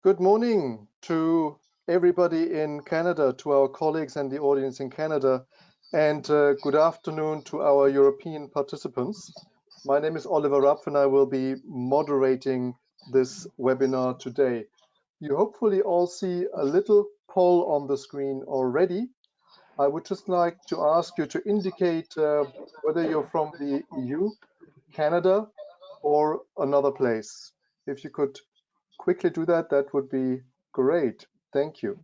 Good morning to everybody in Canada, to our colleagues and the audience in Canada, and good afternoon to our European participants. My name is Oliver Rapf and I will be moderating this webinar today. You hopefully all see a little poll on the screen already. I would just like to ask you to indicate whether you're from the EU, Canada, or another place. If you could quickly do that, that would be great. Thank you.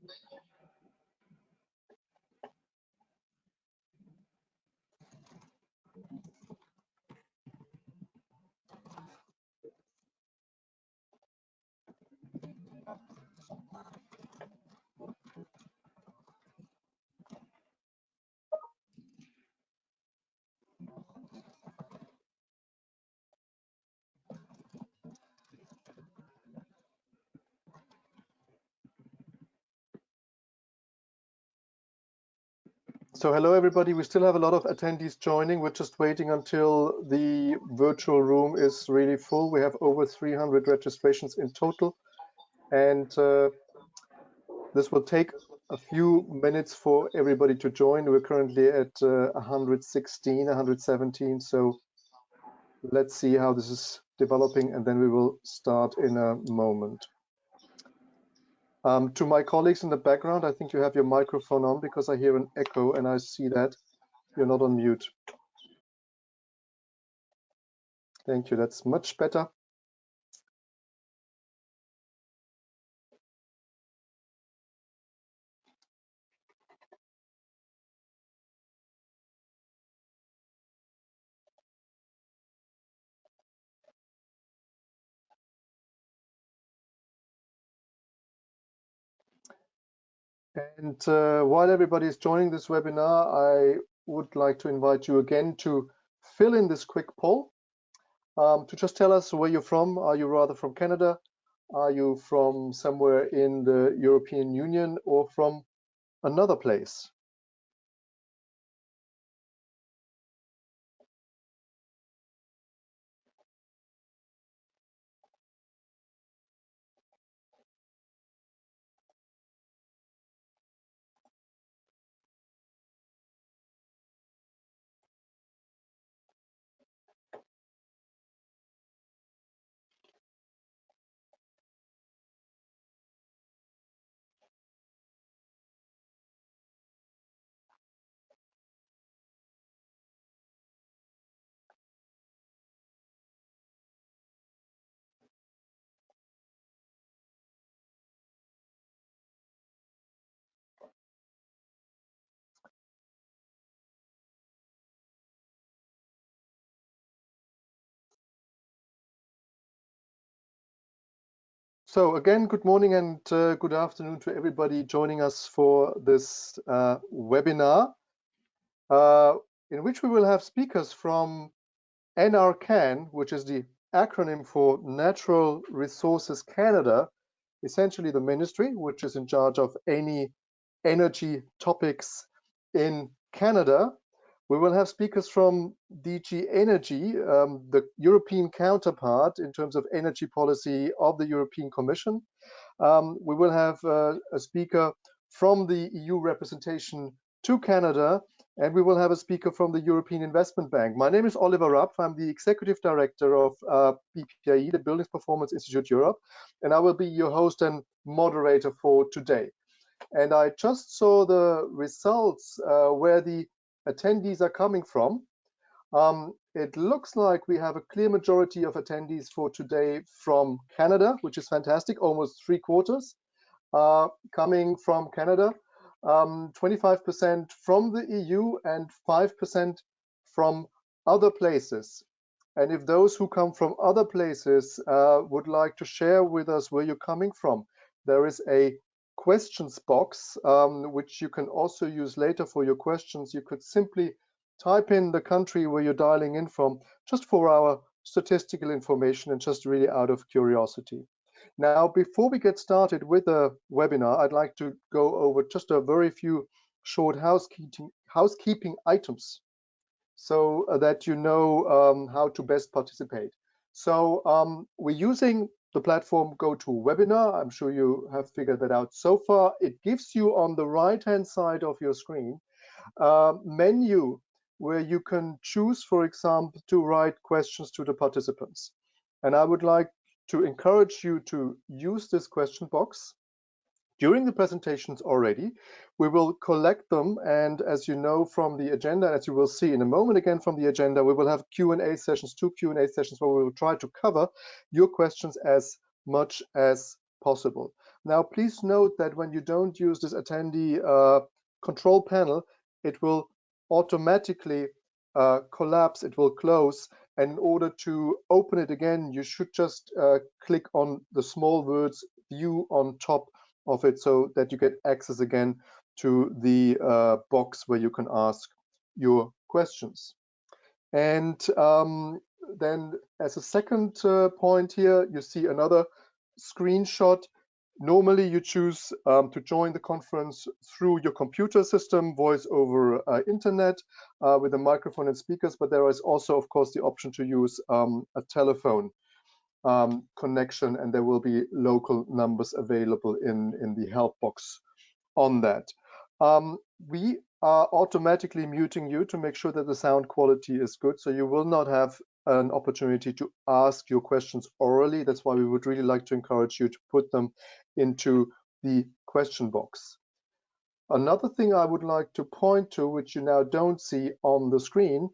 So hello, everybody. We still have a lot of attendees joining. We're just waiting until the virtual room is really full. We have over 300 registrations in total. And this will take a few minutes for everybody to join. We're currently at 116, 117. So let's see how this is developing, and then we will start in a moment. To my colleagues in the background, I think you have your microphone on because I hear an echo and I see that you're not on mute. Thank you, that's much better. And while everybody is joining this webinar, I would like to invite you again to fill in this quick poll to just tell us where you're from. Are you rather from Canada? Are you from somewhere in the European Union or from another place? So again, good morning and good afternoon to everybody joining us for this webinar, in which we will have speakers from NRCan, which is the acronym for Natural Resources Canada, essentially the ministry which is in charge of any energy topics in Canada. We will have speakers from DG Energy, the European counterpart in terms of energy policy of the European Commission. We will have a speaker from the EU representation to Canada, and we will have a speaker from the European Investment Bank. My name is Oliver Rapf. I'm the Executive Director of BPIE, the Buildings Performance Institute Europe, and I will be your host and moderator for today. And I just saw the results where the attendees are coming from. It looks like we have a clear majority of attendees for today from Canada, which is fantastic, almost 3/4 coming from Canada, 25% from the EU and 5% from other places. And if those who come from other places would like to share with us where you're coming from, there is a questions box, which you can also use later for your questions. You could simply type in the country where you're dialing in from, just for our statistical information and just really out of curiosity. Now, before we get started with the webinar, I'd like to go over just a very few short housekeeping items so that you know how to best participate. So we're using the platform, go to Webinar. I'm sure you have figured that out so far. It gives you on the right-hand side of your screen a menu where you can choose, for example, to write questions to the participants. And I would like to encourage you to use this question box. During the presentations already, we will collect them, and as you know from the agenda, as you will see in a moment again from the agenda, we will have Q&A sessions, 2 Q&A sessions where we will try to cover your questions as much as possible. Now, please note that when you don't use this attendee control panel, it will automatically collapse, it will close, and in order to open it again, you should just click on the small words view on top of it so that you get access again to the box where you can ask your questions. And then as a second point here, you see another screenshot. Normally you choose to join the conference through your computer system, voice over internet with a microphone and speakers, but there is also, of course, the option to use a telephone connection, and there will be local numbers available in the help box on that. We are automatically muting you to make sure that the sound quality is good, so you will not have an opportunity to ask your questions orally. That's why we would really like to encourage you to put them into the question box. Another thing I would like to point to, which you now don't see on the screen,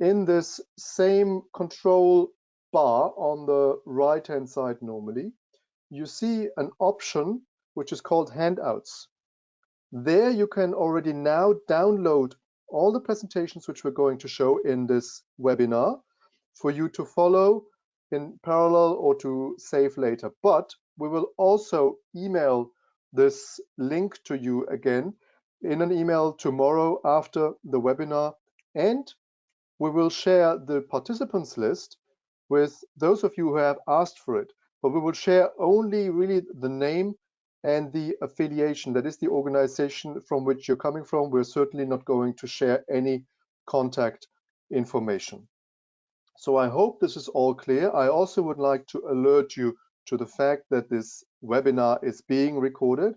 in this same control bar on the right hand side normally, you see an option which is called handouts. There you can already now download all the presentations which we're going to show in this webinar for you to follow in parallel or to save later. But we will also email this link to you again in an email tomorrow after the webinar, and we will share the participants list with those of you who have asked for it, but we will share only really the name and the affiliation, that is the organization from which you're coming from. We're certainly not going to share any contact information. So I hope this is all clear. I also would like to alert you to the fact that this webinar is being recorded,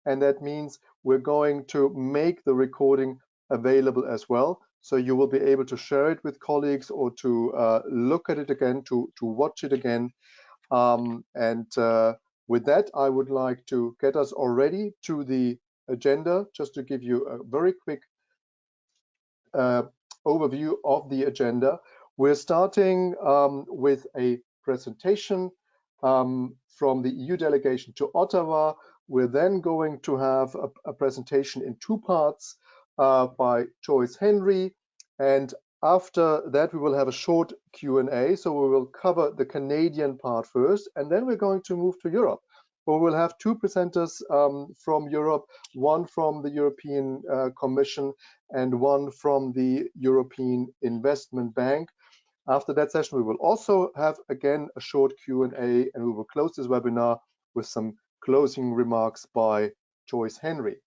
and that means we're going to make the recording available as well. So you will be able to share it with colleagues or to look at it again, to watch it again. With that, I would like to get us already to the agenda, just to give you a very quick overview of the agenda. We're starting with a presentation from the EU delegation to Ottawa. We're then going to have a presentation in 2 parts by Joyce Henry, and after that we will have a short Q&A. So we will cover the Canadian part first, and then we're going to move to Europe, where we'll have 2 presenters from Europe, one from the European Commission and one from the European Investment Bank. After that session, we will also have again a short Q&A, and we will close this webinar with some closing remarks by Joyce Henry.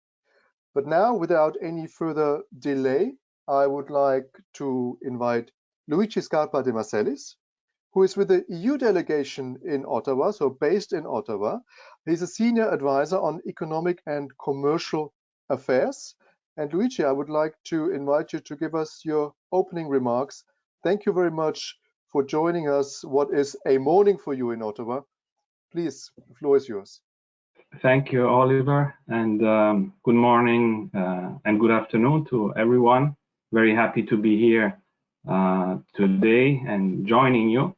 But now, without any further delay, I would like to invite Luigi Scarpa de Masellis, who is with the EU delegation in Ottawa, so based in Ottawa. He's a senior advisor on economic and commercial affairs. And Luigi, I would like to invite you to give us your opening remarks. Thank you very much for joining us. What is a morning for you in Ottawa? Please, the floor is yours. Thank you, Oliver, and good morning and good afternoon to everyone. Very happy to be here today and joining you.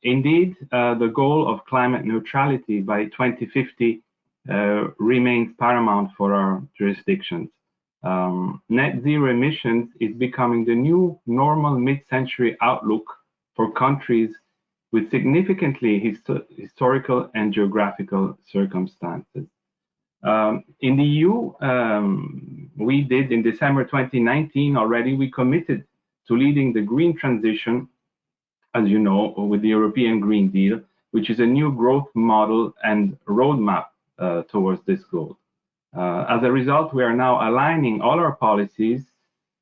Indeed, the goal of climate neutrality by 2050 remains paramount for our jurisdictions. Net zero emissions is becoming the new normal mid-century outlook for countries with significantly historical and geographical circumstances. In the EU, we did in December 2019 already, we committed to leading the green transition, as you know, with the European Green Deal, which is a new growth model and roadmap towards this goal. As a result, we are now aligning all our policies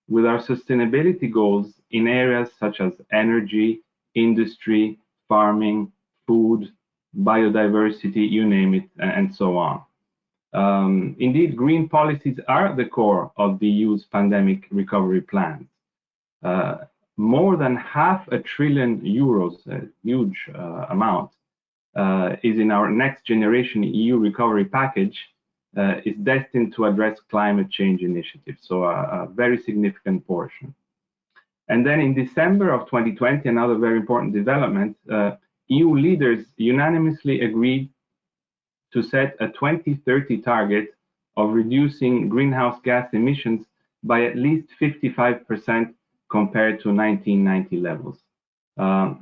with our sustainability goals in areas such as energy, industry, farming, food, biodiversity, you name it, and so on. Indeed, green policies are the core of the EU's pandemic recovery plans. More than €500 billion, a huge amount, is in our next generation EU recovery package, is destined to address climate change initiatives, so a very significant portion. And then in December of 2020, another very important development, EU leaders unanimously agreed to set a 2030 target of reducing greenhouse gas emissions by at least 55% compared to 1990 levels.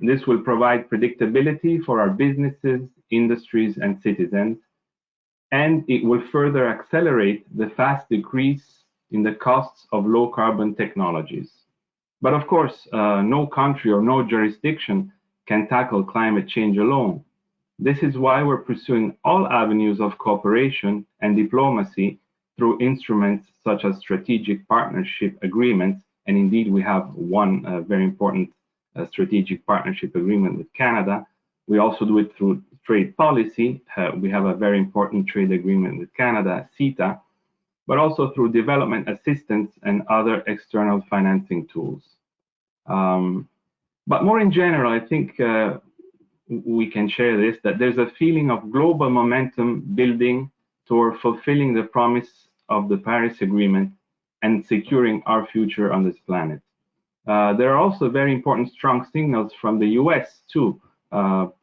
This will provide predictability for our businesses, industries, and citizens, and it will further accelerate the fast decrease in the costs of low carbon technologies. But of course, no country or no jurisdiction can tackle climate change alone. This is why we're pursuing all avenues of cooperation and diplomacy through instruments such as strategic partnership agreements, and indeed we have one very important strategic partnership agreement with Canada. We also do it through trade policy. We have a very important trade agreement with Canada, CETA, but also through development assistance and other external financing tools. But more in general, I think we can share this, that there's a feeling of global momentum building toward fulfilling the promise of the Paris Agreement and securing our future on this planet. There are also very important strong signals from the US too.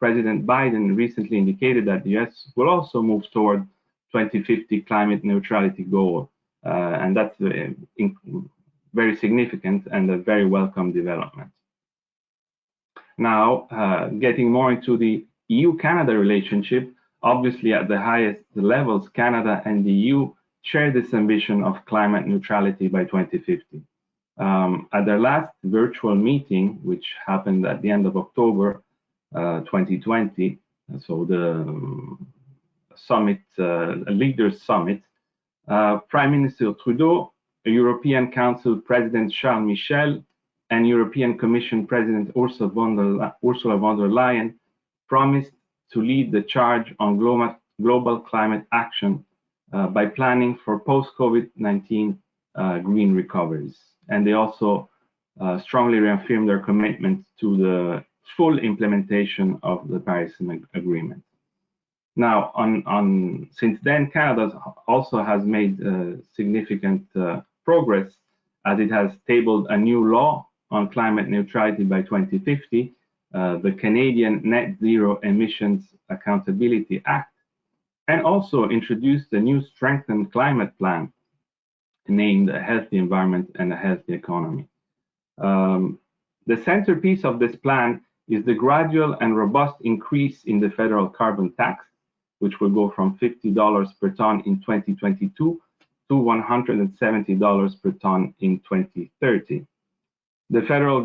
President Biden recently indicated that the US will also move toward 2050 climate neutrality goal, and that's very significant and a very welcome development. Now, getting more into the EU-Canada relationship, obviously at the highest levels, Canada and the EU share this ambition of climate neutrality by 2050. At their last virtual meeting, which happened at the end of October 2020, so the summit, leaders summit, Prime Minister Trudeau, European Council President Charles Michel, and European Commission President Ursula von der Leyen promised to lead the charge on global climate action by planning for post-COVID-19 green recoveries. And they also strongly reaffirmed their commitment to the full implementation of the Paris Agreement. Now, since then, Canada also has made significant progress, as it has tabled a new law on climate neutrality by 2050, the Canadian Net Zero Emissions Accountability Act, and also introduced a new strengthened climate plan named A Healthy Environment and a Healthy Economy. The centerpiece of this plan is the gradual and robust increase in the federal carbon tax, which will go from $50 per ton in 2022 to $170 per ton in 2030. The federal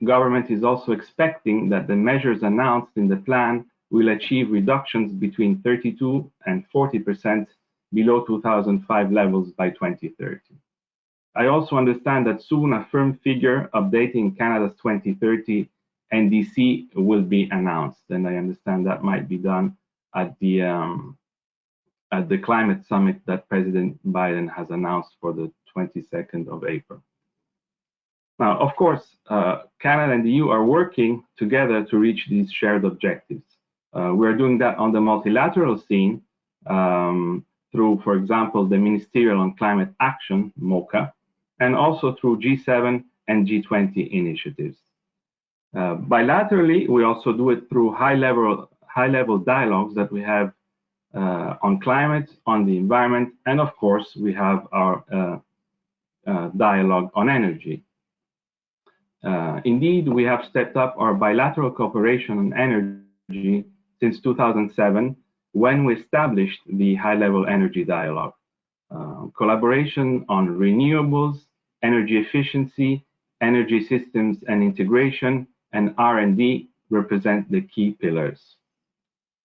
government is also expecting that the measures announced in the plan will achieve reductions between 32 and 40% below 2005 levels by 2030. I also understand that soon a firm figure updating Canada's 2030 NDC will be announced, and I understand that might be done at the climate summit that President Biden has announced for the 22nd of April. Now, of course, Canada and the EU are working together to reach these shared objectives. We're doing that on the multilateral scene through, for example, the Ministerial on Climate Action, MOCA, and also through G7 and G20 initiatives. Bilaterally, we also do it through high-level dialogues that we have on climate, on the environment, and of course, we have our dialogue on energy. Indeed, we have stepped up our bilateral cooperation on energy since 2007, when we established the high-level energy dialogue. Collaboration on renewables, energy efficiency, energy systems and integration, and R&D represent the key pillars.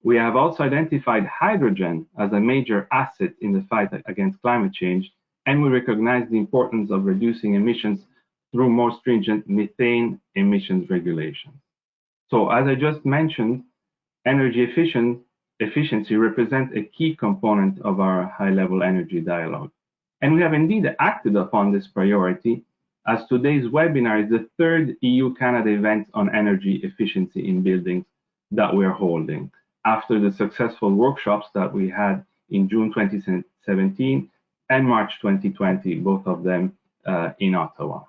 We have also identified hydrogen as a major asset in the fight against climate change, and we recognize the importance of reducing emissions through more stringent methane emissions regulations. So as I just mentioned, Energy efficiency represents a key component of our high-level energy dialogue. And we have indeed acted upon this priority, as today's webinar is the third EU-Canada event on energy efficiency in buildings that we're holding, after the successful workshops that we had in June 2017 and March 2020, both of them in Ottawa.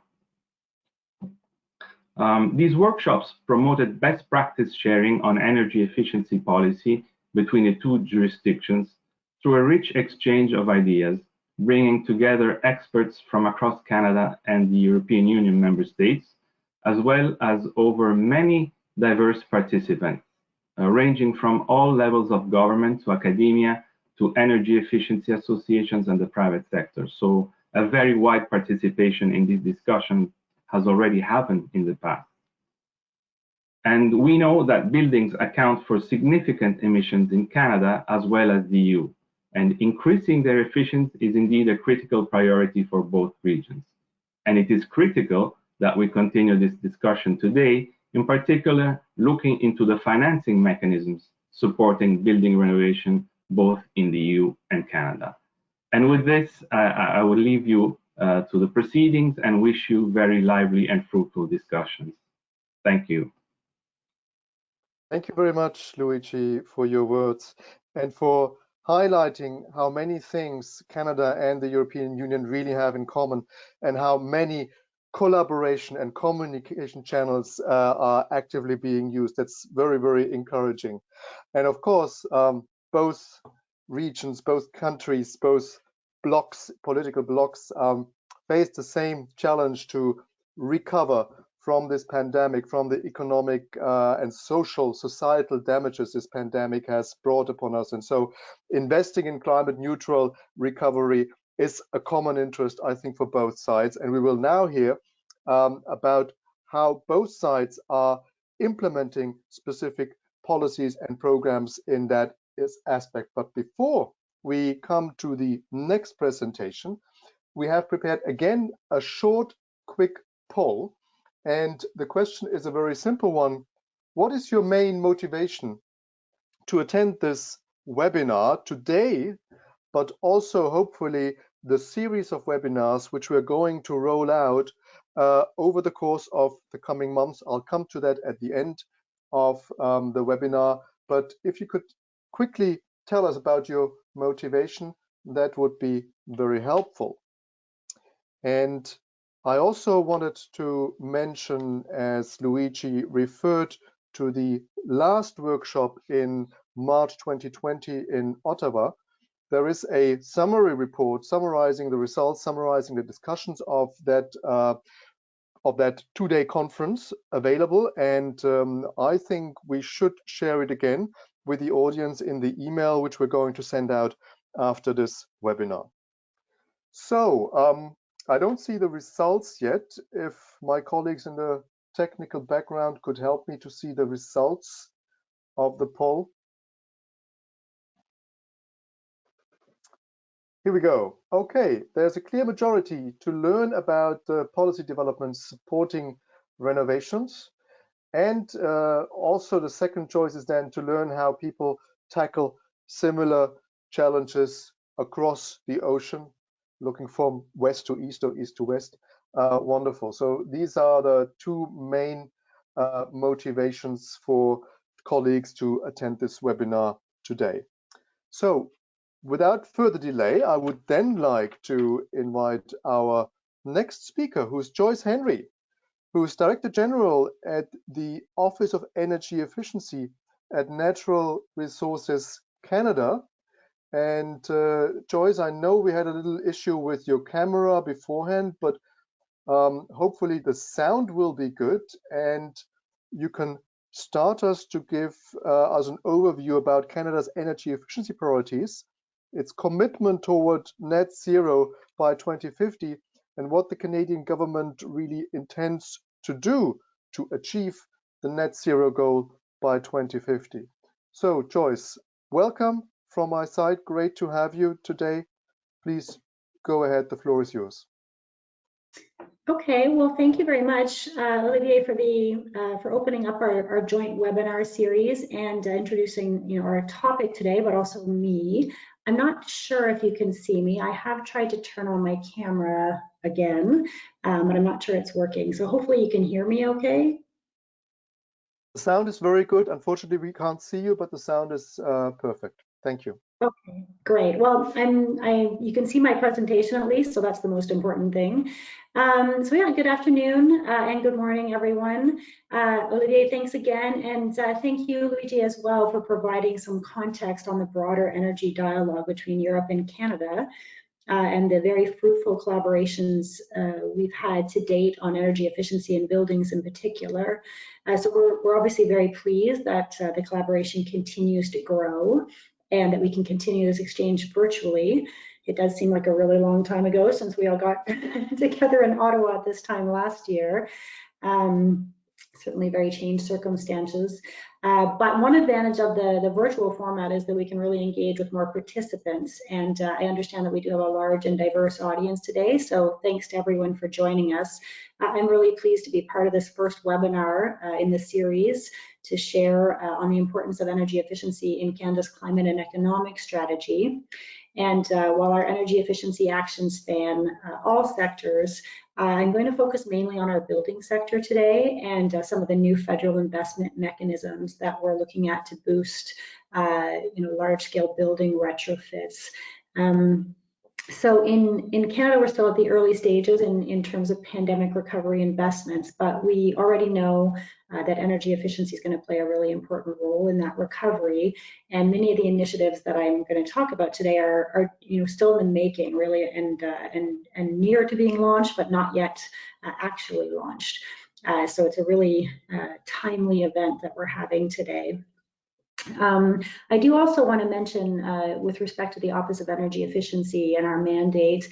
These workshops promoted best practice sharing on energy efficiency policy between the two jurisdictions through a rich exchange of ideas, bringing together experts from across Canada and the European Union member states, as well as over many diverse participants, ranging from all levels of government to academia to energy efficiency associations and the private sector. So a very wide participation in this discussion has already happened in the past. And we know that buildings account for significant emissions in Canada as well as the EU, and increasing their efficiency is indeed a critical priority for both regions. And it is critical that we continue this discussion today, in particular looking into the financing mechanisms supporting building renovation both in the EU and Canada. And with this, I will leave you to the proceedings and wish you very lively and fruitful discussions. Thank you. Thank you very much, Luigi, for your words and for highlighting how many things Canada and the European Union really have in common, and how many collaboration and communication channels are actively being used. That's very, very encouraging. And of course, both regions, both countries, both blocks, political blocks, face the same challenge to recover from this pandemic, from the economic and social, societal damages this pandemic has brought upon us. And so investing in climate neutral recovery is a common interest, I think, for both sides. And we will now hear about how both sides are implementing specific policies and programs in that aspect. But before we come to the next presentation, we have prepared again a short, quick poll. And the question is a very simple one. What is your main motivation to attend this webinar today, but also hopefully the series of webinars which we're going to roll out over the course of the coming months? I'll come to that at the end of the webinar. But if you could quickly tell us about your motivation, that would be very helpful. And I also wanted to mention, as Luigi referred to the last workshop in March 2020 in Ottawa, there is a summary report summarizing the results, summarizing the discussions of that two-day conference available. And I think we should share it again with the audience in the email, which we're going to send out after this webinar. So, I don't see the results yet. If my colleagues in the technical background could help me to see the results of the poll. Here we go. Okay, there's a clear majority to learn about the policy developments supporting renovations. And also the second choice is then to learn how people tackle similar challenges across the ocean, looking from west to east or east to west. Wonderful. So these are the two main motivations for colleagues to attend this webinar today. So without further delay, I would then like to invite our next speaker, who's Joyce Henry, who is Director General at the Office of Energy Efficiency at Natural Resources Canada. And Joyce, I know we had a little issue with your camera beforehand, but hopefully the sound will be good and you can start us to give us an overview about Canada's energy efficiency priorities, its commitment toward net zero by 2050, and what the Canadian government really intends to do to achieve the net zero goal by 2050. So Joyce, welcome from my side. Great to have you today. Please go ahead. The floor is yours. Okay, well, thank you very much, Olivier, for opening up our joint webinar series and introducing our topic today, but also me. I'm not sure if you can see me. I have tried to turn on my camera again, but I'm not sure it's working. So hopefully you can hear me okay. The sound is very good. Unfortunately, we can't see you, but the sound is perfect. Thank you. Okay, great. Well, you can see my presentation at least, so that's the most important thing. So yeah, good afternoon and good morning, everyone. Olivier, thanks again, and thank you, Luigi, as well, for providing some context on the broader energy dialogue between Europe and Canada. And the very fruitful collaborations we've had to date on energy efficiency in buildings in particular. So we're obviously very pleased that the collaboration continues to grow and that we can continue this exchange virtually. It does seem like a really long time ago since we all got together in Ottawa at this time last year. Certainly very changed circumstances. But one advantage of the virtual format is that we can really engage with more participants. And I understand that we do have a large and diverse audience today. So thanks to everyone for joining us. I'm really pleased to be part of this first webinar in the series to share on the importance of energy efficiency in Canada's climate and economic strategy. And while our energy efficiency actions span all sectors, I'm going to focus mainly on our building sector today and some of the new federal investment mechanisms that we're looking at to boost large-scale building retrofits. So in Canada, we're still at the early stages in terms of pandemic recovery investments, but we already know that energy efficiency is going to play a really important role in that recovery. And many of the initiatives that I'm going to talk about today are still in the making, really, and near to being launched, but not yet actually launched. So it's a really timely event that we're having today. I do also want to mention, with respect to the Office of Energy Efficiency and our mandate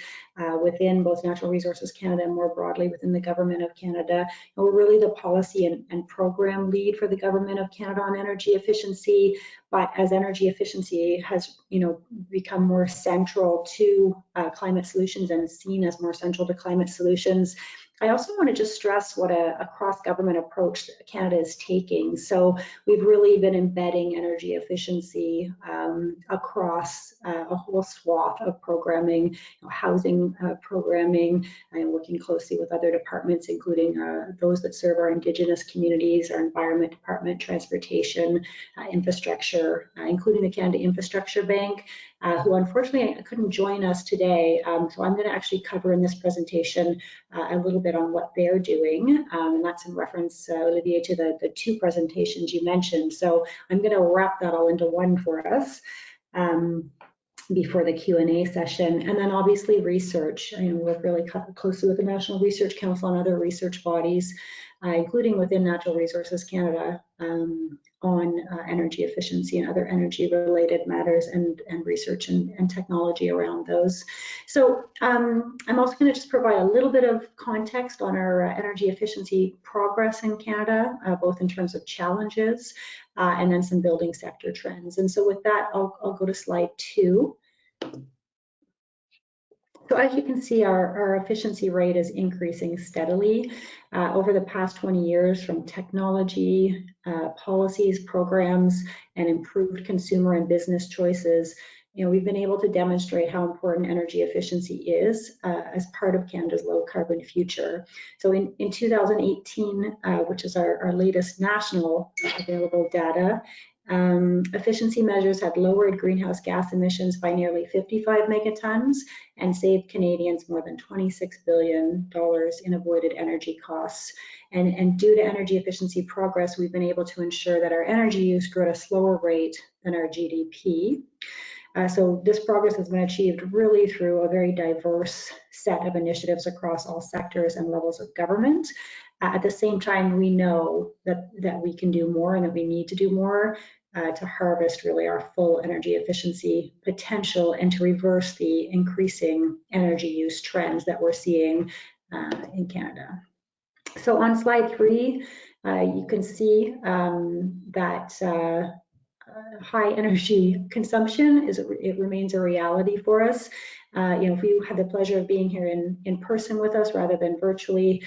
within both Natural Resources Canada and more broadly within the Government of Canada, we're really the policy and program lead for the Government of Canada on energy efficiency. But as energy efficiency has, become more central to climate solutions and seen as more central to climate solutions, I also want to just stress what a cross-government approach Canada is taking. So we've really been embedding energy efficiency across a whole swath of programming, housing programming, and working closely with other departments, including those that serve our Indigenous communities, our Environment Department, Transportation, Infrastructure, including the Canada Infrastructure Bank, who unfortunately couldn't join us today. So I'm going to actually cover in this presentation a little bit on what they're doing, and that's in reference, Olivier, to the two presentations you mentioned. So I'm going to wrap that all into one for us before the Q&A session. And then obviously research. We work really closely with the National Research Council and other research bodies, including within Natural Resources Canada, on energy efficiency and other energy related matters and research and technology around those. So I'm also going to just provide a little bit of context on our energy efficiency progress in Canada, both in terms of challenges and then some building sector trends. And so with that, I'll go to slide 2. So as you can see, our efficiency rate is increasing steadily over the past 20 years from technology, policies, programs, and improved consumer and business choices. We've been able to demonstrate how important energy efficiency is as part of Canada's low carbon future. So in 2018, which is our latest national available data, efficiency measures had lowered greenhouse gas emissions by nearly 55 megatons and saved Canadians more than $26 billion in avoided energy costs. And due to energy efficiency progress, we've been able to ensure that our energy use grew at a slower rate than our GDP. So this progress has been achieved really through a very diverse set of initiatives across all sectors and levels of government. At the same time, we know that we can do more and that we need to do more to harvest really our full energy efficiency potential and to reverse the increasing energy use trends that we're seeing in Canada. So on slide 3, you can see that high energy consumption it remains a reality for us. If you had the pleasure of being here in person with us rather than virtually,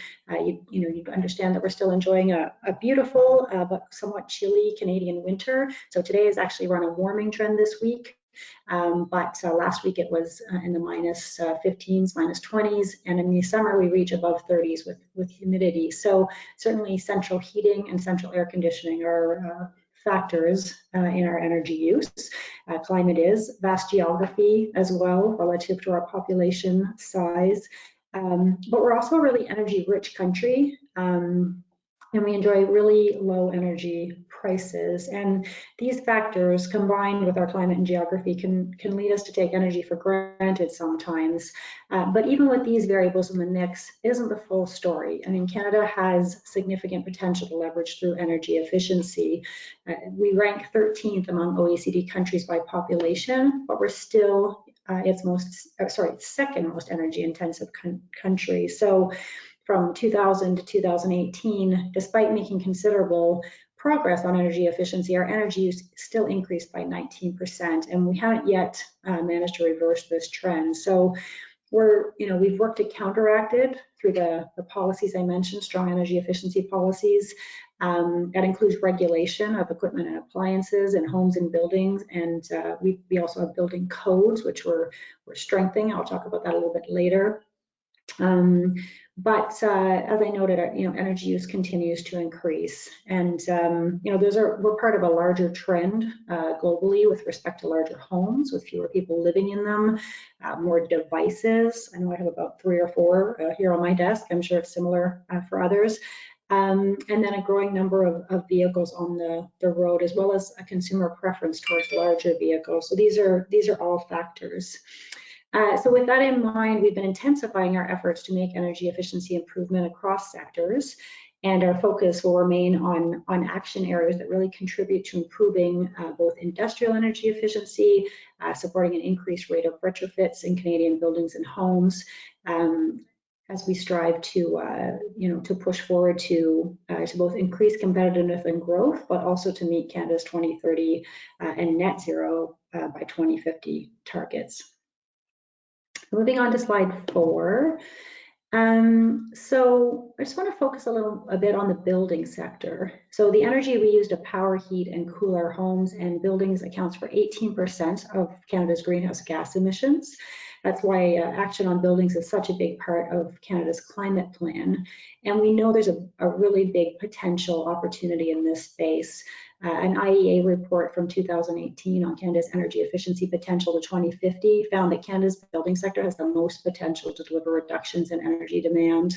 you'd understand that we're still enjoying a beautiful but somewhat chilly Canadian winter. So today is actually we're on a warming trend this week. But last week it was in the minus 15s, minus 20s, and in the summer we reach above 30s with humidity. So certainly central heating and central air conditioning are factors in our energy use. Climate is vast geography as well relative to our population size, but we're also a really energy rich country. And we enjoy really low energy prices. And these factors combined with our climate and geography can lead us to take energy for granted sometimes. But even with these variables in the mix, isn't the full story. I mean, Canada has significant potential to leverage through energy efficiency. We rank 13th among OECD countries by population, but we're still its second most energy intensive country. So from 2000 to 2018, despite making considerable progress on energy efficiency, our energy use still increased by 19%, and we haven't yet managed to reverse this trend. So we've worked to counteract it through the policies I mentioned, strong energy efficiency policies. That includes regulation of equipment and appliances in homes and buildings, and we also have building codes, which we're strengthening. I'll talk about that a little bit later. But as I noted, energy use continues to increase, and we're part of a larger trend globally with respect to larger homes with fewer people living in them, more devices. I know I have about 3 or 4 here on my desk. I'm sure it's similar for others. And then a growing number of vehicles on the road, as well as a consumer preference towards larger vehicles. So these are all factors. So with that in mind, we've been intensifying our efforts to make energy efficiency improvement across sectors, and our focus will remain on action areas that really contribute to improving both industrial energy efficiency, supporting an increased rate of retrofits in Canadian buildings and homes, as we strive to push forward to both increase competitiveness and growth, but also to meet Canada's 2030 and net zero by 2050 targets. Moving on to slide 4. So I just want to focus a bit on the building sector. So the energy we use to power, heat, and cool our homes and buildings accounts for 18% of Canada's greenhouse gas emissions. That's why action on buildings is such a big part of Canada's climate plan. And we know there's a really big potential opportunity in this space. An IEA report from 2018 on Canada's energy efficiency potential to 2050 found that Canada's building sector has the most potential to deliver reductions in energy demand.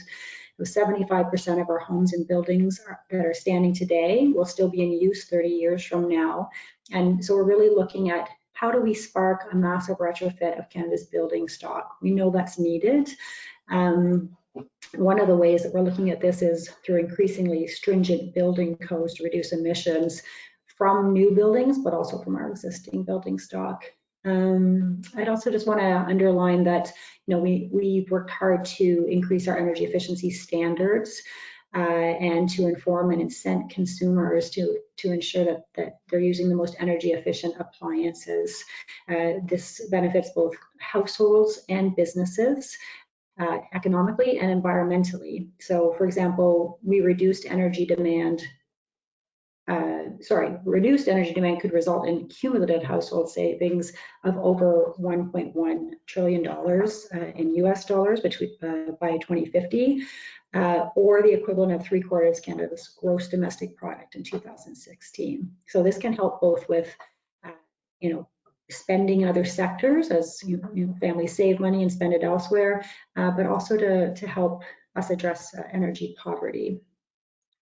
75% of our homes and buildings that are standing today will still be in use 30 years from now. And so we're really looking at how do we spark a massive retrofit of Canada's building stock? We know that's needed. One of the ways that we're looking at this is through increasingly stringent building codes to reduce emissions from new buildings, but also from our existing building stock. I'd also just want to underline that we've worked hard to increase our energy efficiency standards and to inform and incent consumers to ensure that they're using the most energy efficient appliances. This benefits both households and businesses. Economically and environmentally. So, for example, reduced energy demand could result in cumulative household savings of over $1.1 trillion in US dollars by 2050, or the equivalent of 3/4 Canada's gross domestic product in 2016. So this can help both with, spending in other sectors as families save money and spend it elsewhere, but also to help us address energy poverty.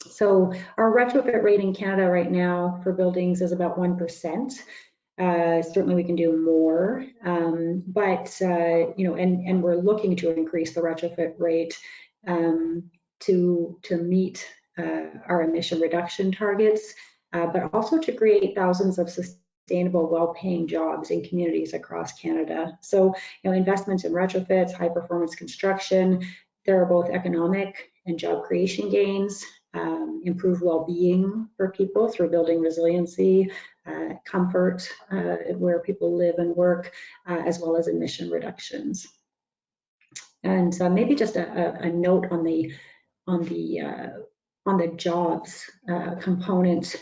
So our retrofit rate in Canada right now for buildings is about 1%. Certainly we can do more, but and we're looking to increase the retrofit rate to meet our emission reduction targets, but also to create thousands of sustainable, well-paying jobs in communities across Canada. So, investments in retrofits, high-performance construction, there are both economic and job creation gains, improved well-being for people through building resiliency, comfort where people live and work, as well as emission reductions. And maybe just a note on the jobs component.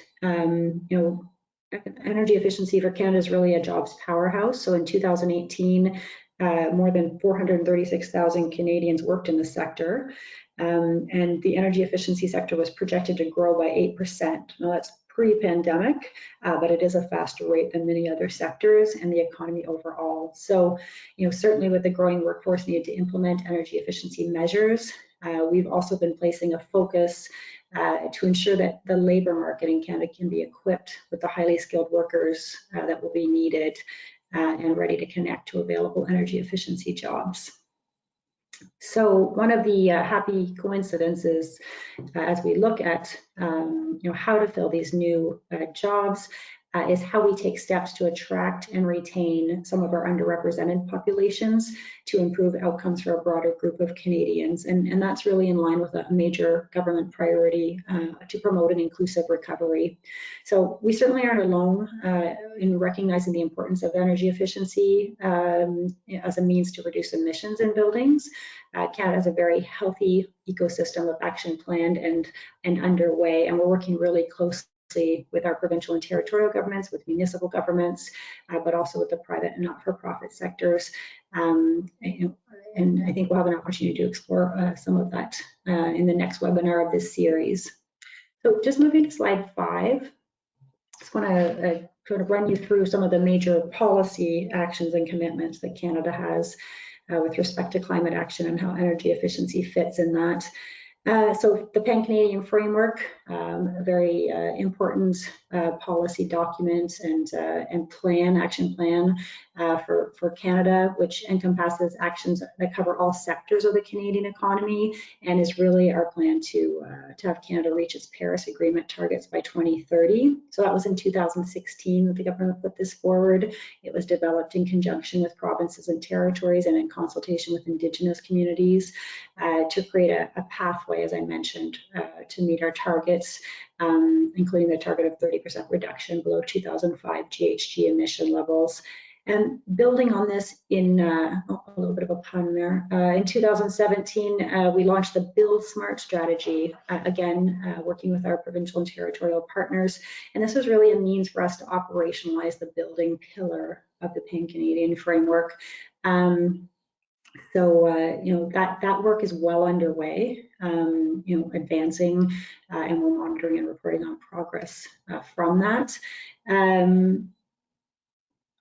Energy efficiency for Canada is really a jobs powerhouse. So in 2018, more than 436,000 Canadians worked in the sector, and the energy efficiency sector was projected to grow by 8%. Now that's pre-pandemic, but it is a faster rate than many other sectors and the economy overall. So, certainly with the growing workforce need to implement energy efficiency measures, we've also been placing a focus to ensure that the labor market in Canada can be equipped with the highly skilled workers that will be needed and ready to connect to available energy efficiency jobs. So one of the happy coincidences as we look at how to fill these new jobs is how we take steps to attract and retain some of our underrepresented populations to improve outcomes for a broader group of Canadians. And that's really in line with a major government priority to promote an inclusive recovery. So we certainly aren't alone in recognizing the importance of energy efficiency as a means to reduce emissions in buildings. Canada has a very healthy ecosystem of action planned and underway, and we're working really closely with our provincial and territorial governments, with municipal governments, but also with the private and not-for-profit sectors. And I think we'll have an opportunity to explore some of that in the next webinar of this series. So just moving to slide 5, just want to sort of run you through some of the major policy actions and commitments that Canada has with respect to climate action and how energy efficiency fits in that. So the Pan-Canadian Framework, a very important policy document and action plan for Canada, which encompasses actions that cover all sectors of the Canadian economy, and is really our plan to have Canada reach its Paris Agreement targets by 2030. So that was in 2016 that the government put this forward. It was developed in conjunction with provinces and territories and in consultation with Indigenous communities to create a pathway, as I mentioned, to meet our targets, including the target of 30% reduction below 2005 GHG emission levels. And building on this in a little bit of a pun there, in 2017, we launched the Build Smart strategy, again, working with our provincial and territorial partners. And this was really a means for us to operationalize the building pillar of the Pan-Canadian Framework. So, that work is well underway, advancing, and we're monitoring and reporting on progress from that.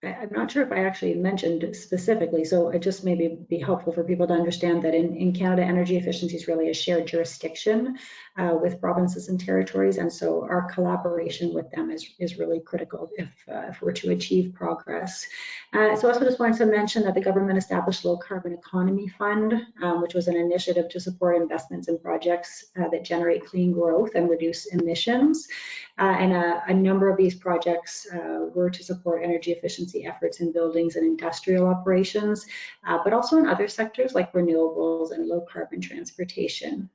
I'm not sure if I actually mentioned specifically, so it just maybe be helpful for people to understand that in Canada, energy efficiency is really a shared jurisdiction with provinces and territories, and so our collaboration with them is really critical if we're to achieve progress. So I also just wanted to mention that the government established Low Carbon Economy Fund, which was an initiative to support investments in projects that generate clean growth and reduce emissions. And a number of these projects were to support energy efficiency efforts in buildings and industrial operations, but also in other sectors like renewables and low carbon transportation.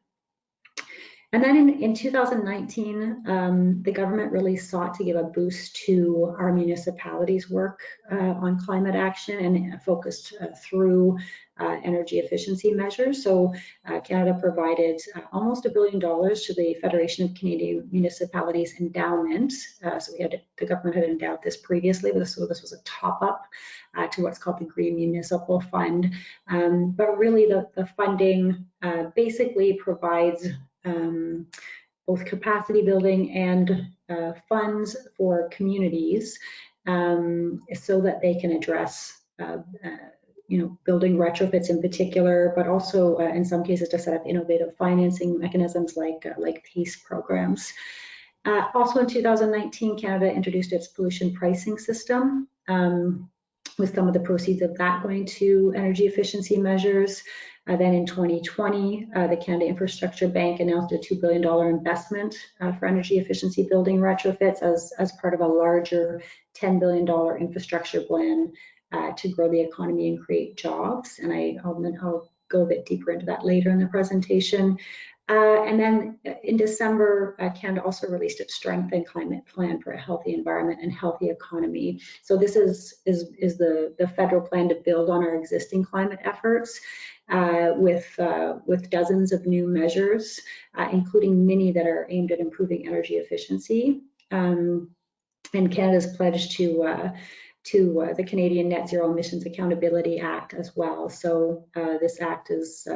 And then in 2019, the government really sought to give a boost to our municipalities' work on climate action and focused through energy efficiency measures. So Canada provided almost $1 billion to the Federation of Canadian Municipalities Endowment. So the government had endowed this previously, but so this was a top-up to what's called the Green Municipal Fund. But really the funding basically provides both capacity building and funds for communities so that they can address building retrofits in particular, but also in some cases to set up innovative financing mechanisms like PACE programs. Also in 2019, Canada introduced its pollution pricing system, with some of the proceeds of that going to energy efficiency measures. Then in 2020, the Canada Infrastructure Bank announced a $2 billion investment for energy efficiency building retrofits as part of a larger $10 billion infrastructure plan to grow the economy and create jobs. And I'll go a bit deeper into that later in the presentation. And then in December, Canada also released its Strength and Climate Plan for a Healthy Environment and Healthy Economy. So this is the federal plan to build on our existing climate efforts with dozens of new measures, including many that are aimed at improving energy efficiency. And Canada's pledged to the Canadian Net Zero Emissions Accountability Act as well. So this act is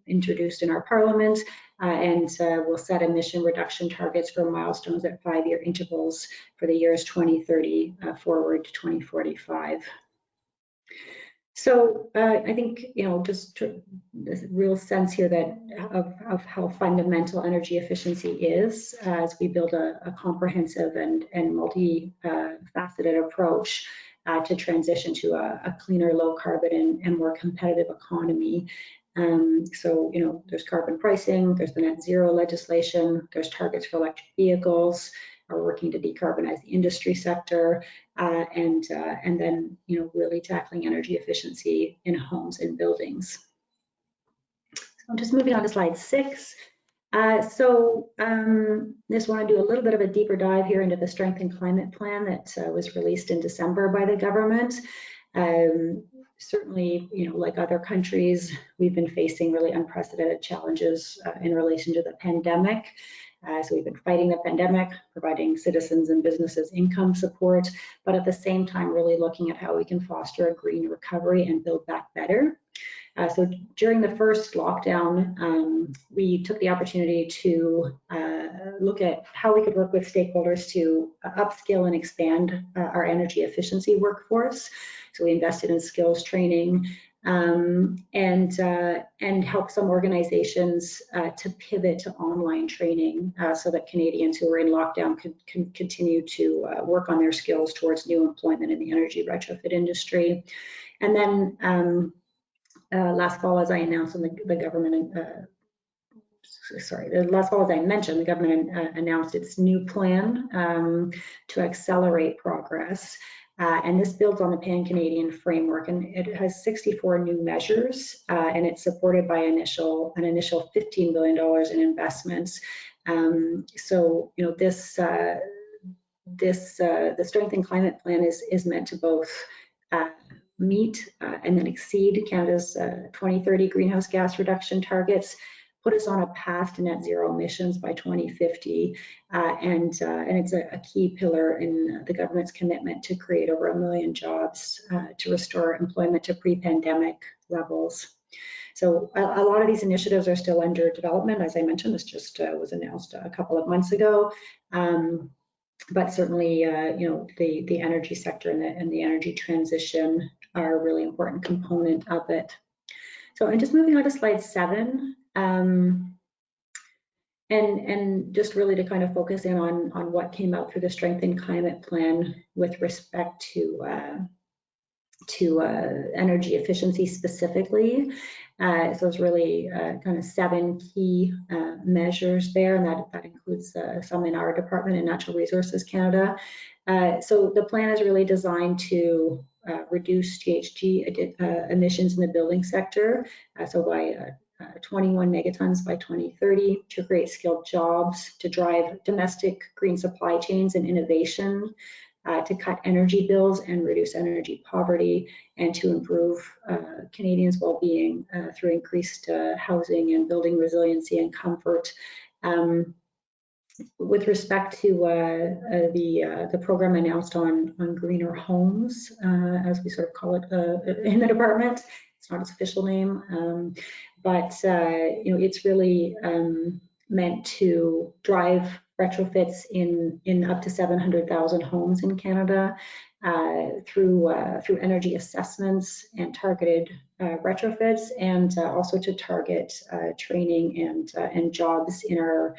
introduced in our Parliament and will set emission reduction targets for milestones at 5-year intervals for the years 2030 forward to 2045. So I think, just this real sense here that of how fundamental energy efficiency is as we build a comprehensive and multi-faceted approach to transition to a cleaner, low carbon and more competitive economy. So, there's carbon pricing, there's the net zero legislation, there's targets for electric vehicles, are working to decarbonize the industry sector, and then, really tackling energy efficiency in homes and buildings. So I'm just moving on to slide 6. Just want to do a little bit of a deeper dive here into the Strength and Climate Plan that was released in December by the government. Certainly, like other countries, we've been facing really unprecedented challenges in relation to the pandemic. So we've been fighting the pandemic, providing citizens and businesses income support, but at the same time, really looking at how we can foster a green recovery and build back better. So during the first lockdown, we took the opportunity to look at how we could work with stakeholders to upskill and expand our energy efficiency workforce. So we invested in skills training and help some organizations to pivot to online training so that Canadians who were in lockdown could continue to work on their skills towards new employment in the energy retrofit industry. And then last fall, as I announced, the government, last fall, as I mentioned, the government announced its new plan to accelerate progress. And this builds on the Pan-Canadian framework, and it has 64 new measures, and it's supported by an initial $15 billion in investments. So, the Strength and Climate Plan is meant to both meet and then exceed Canada's 2030 greenhouse gas reduction targets, put us on a path to net zero emissions by 2050, and it's a key pillar in the government's commitment to create over 1 million jobs to restore employment to pre-pandemic levels. So a lot of these initiatives are still under development. As I mentioned, this just was announced a couple of months ago. But certainly, the energy sector and the energy transition are a really important component of it. So I'm just moving on to slide 7, and just really to kind of focus in on what came out through the Strength and Climate Plan with respect to energy efficiency specifically. So it's really kind of 7 key measures there, and that includes some in our department in Natural Resources Canada. So the plan is really designed to reduce GHG emissions in the building sector, so by 21 megatons by 2030, to create skilled jobs, to drive domestic green supply chains and innovation, to cut energy bills and reduce energy poverty, and to improve Canadians' well-being through increased housing and building resiliency and comfort. With respect to the program announced on greener homes, as we sort of call it in the department, it's not its official name, but it's really meant to drive retrofits in up to 700,000 homes in Canada through energy assessments and targeted retrofits, and also to target training and jobs in our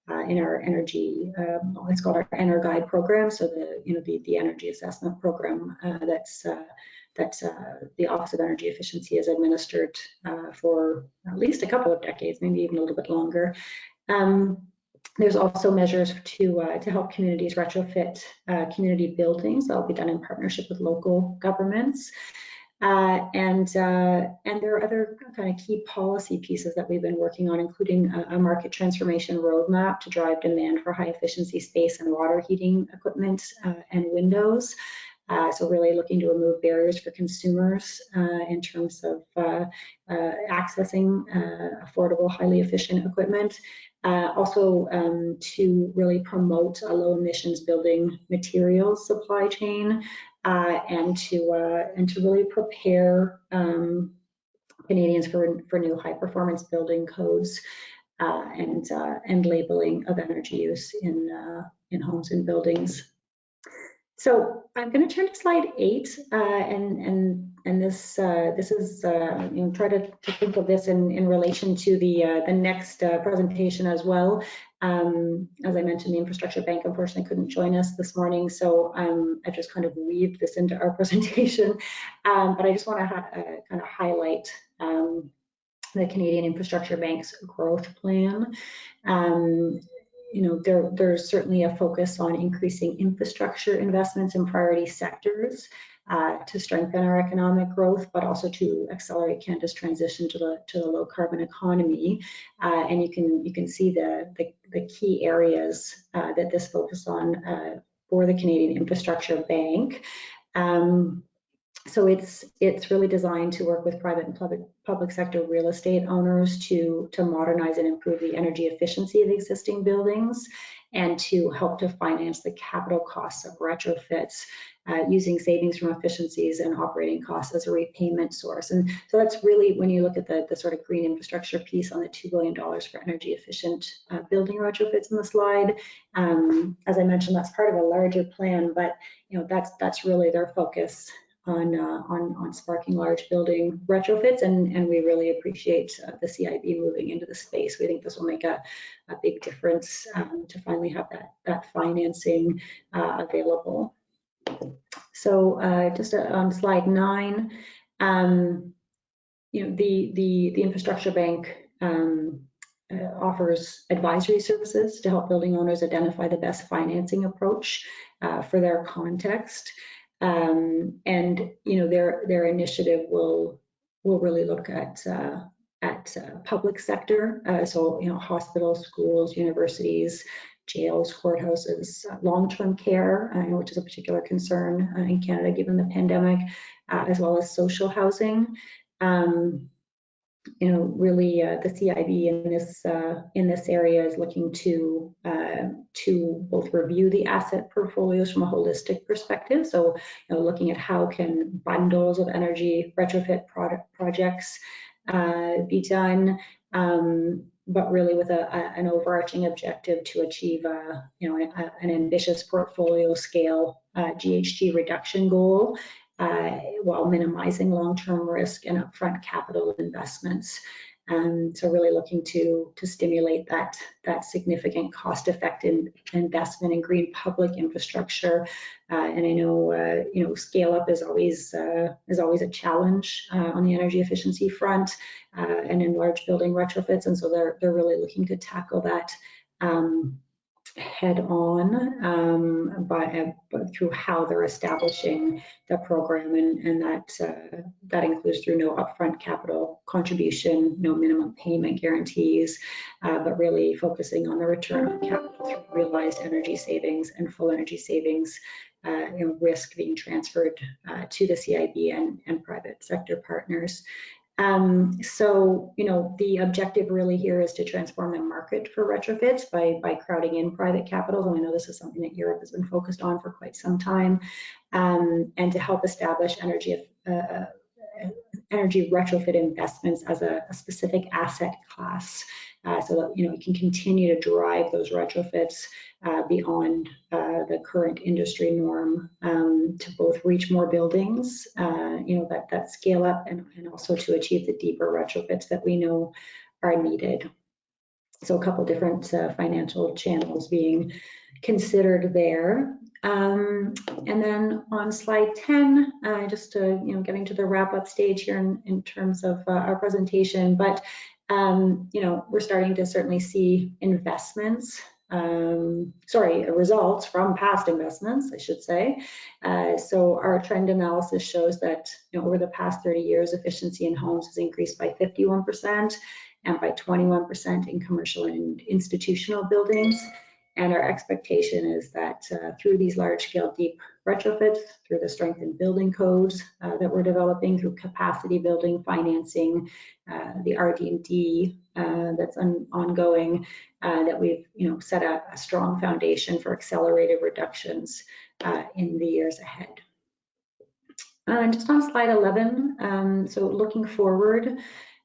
energy, it's called our EnerGuide program. So the energy assessment program that the Office of Energy Efficiency has administered for at least a couple of decades, maybe even a little bit longer. There's also measures to help communities retrofit community buildings. That will be done in partnership with local governments. And there are other kind of key policy pieces that we've been working on, including a market transformation roadmap to drive demand for high efficiency space and water heating equipment and windows. So really looking to remove barriers for consumers in terms of accessing affordable, highly efficient equipment. Also to really promote a low emissions building materials supply chain and to really prepare Canadians for new high performance building codes and labeling of energy use in homes and buildings. So I'm going to turn to slide 8, and this is try to think of this in relation to the next presentation as well. As I mentioned, the Infrastructure Bank unfortunately couldn't join us this morning, so I just kind of weaved this into our presentation. But I just want to kind of highlight the Canadian Infrastructure Bank's growth plan. There's certainly a focus on increasing infrastructure investments in priority sectors to strengthen our economic growth, but also to accelerate Canada's transition to the low carbon economy. And you can see the key areas that this focus on for the Canadian Infrastructure Bank. So it's really designed to work with private and public sector real estate owners to modernize and improve the energy efficiency of existing buildings and to help to finance the capital costs of retrofits using savings from efficiencies and operating costs as a repayment source. And so that's really, when you look at the sort of green infrastructure piece on the $2 billion for energy efficient building retrofits in the slide. As I mentioned, that's part of a larger plan, but that's really their focus on sparking large building retrofits, and we really appreciate the CIB moving into the space. We think this will make a big difference to finally have that financing available. So just on slide 9, the Infrastructure Bank offers advisory services to help building owners identify the best financing approach for their context. And their initiative will really look at public sector, so hospitals, schools, universities, jails, courthouses, long-term care, which is a particular concern in Canada given the pandemic, as well as social housing. Really the CIB in this area is looking to both review the asset portfolios from a holistic perspective. So looking at how can bundles of energy retrofit projects be done, but really with an overarching objective to achieve an ambitious portfolio scale GHG reduction goal, while minimizing long-term risk and upfront capital investments. So really looking to stimulate that significant cost-effective investment in green public infrastructure. And I know scale up is always a challenge on the energy efficiency front and in large building retrofits, and so they're really looking to tackle that head on, but through how they're establishing the program, and that includes through no upfront capital contribution, no minimum payment guarantees, but really focusing on the return on capital through realized energy savings and full energy savings, risk being transferred to the CIB and private sector partners. So, the objective really here is to transform the market for retrofits by crowding in private capital. And I know this is something that Europe has been focused on for quite some time, and to help establish energy retrofit investments as a specific asset class, so that it can continue to drive those retrofits beyond the current industry norm, to both reach more buildings, that scale up, and also to achieve the deeper retrofits that we know are needed. So a couple different financial channels being considered there. And then on slide 10, just getting to the wrap-up stage here in terms of our presentation, but we're starting to certainly see investments results from past investments, I should say. So our trend analysis shows that over the past 30 years, efficiency in homes has increased by 51% and by 21% in commercial and institutional buildings. And our expectation is that through these large-scale deep retrofits, through the strengthened building codes that we're developing, through capacity building, financing, the RD&D that's ongoing, that we've set a strong foundation for accelerated reductions in the years ahead. And just on slide 11, so looking forward,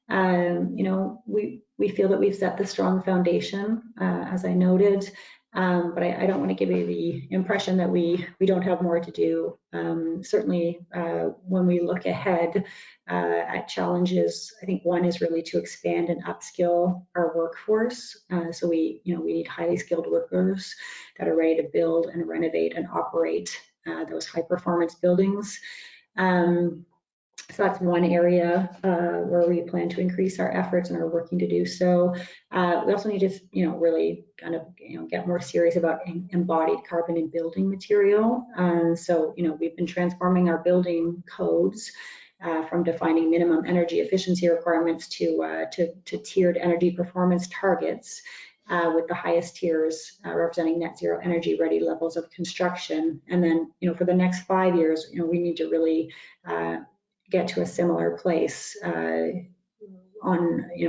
we feel that we've set the strong foundation, as I noted, but I don't want to give you the impression that we don't have more to do. Certainly, when we look ahead at challenges, I think one is really to expand and upskill our workforce. So we need highly skilled workers that are ready to build and renovate and operate those high performance buildings. So that's one area where we plan to increase our efforts and are working to do so. We also need to, really kind of, get more serious about embodied carbon in building material. So, we've been transforming our building codes from defining minimum energy efficiency requirements to tiered energy performance targets, with the highest tiers representing net zero energy ready levels of construction. And then, for the next 5 years, we need to really get to a similar place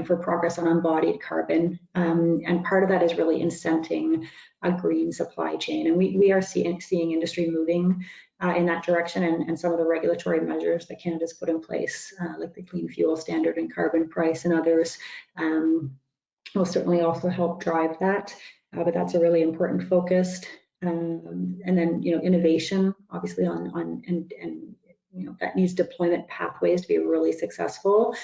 for progress on embodied carbon. And part of that is really incenting a green supply chain. And we are seeing industry moving in that direction, and some of the regulatory measures that Canada's put in place, like the Clean Fuel Standard and carbon price and others, will certainly also help drive that. But that's a really important focus. And then, innovation, obviously, that needs deployment pathways to be really successful.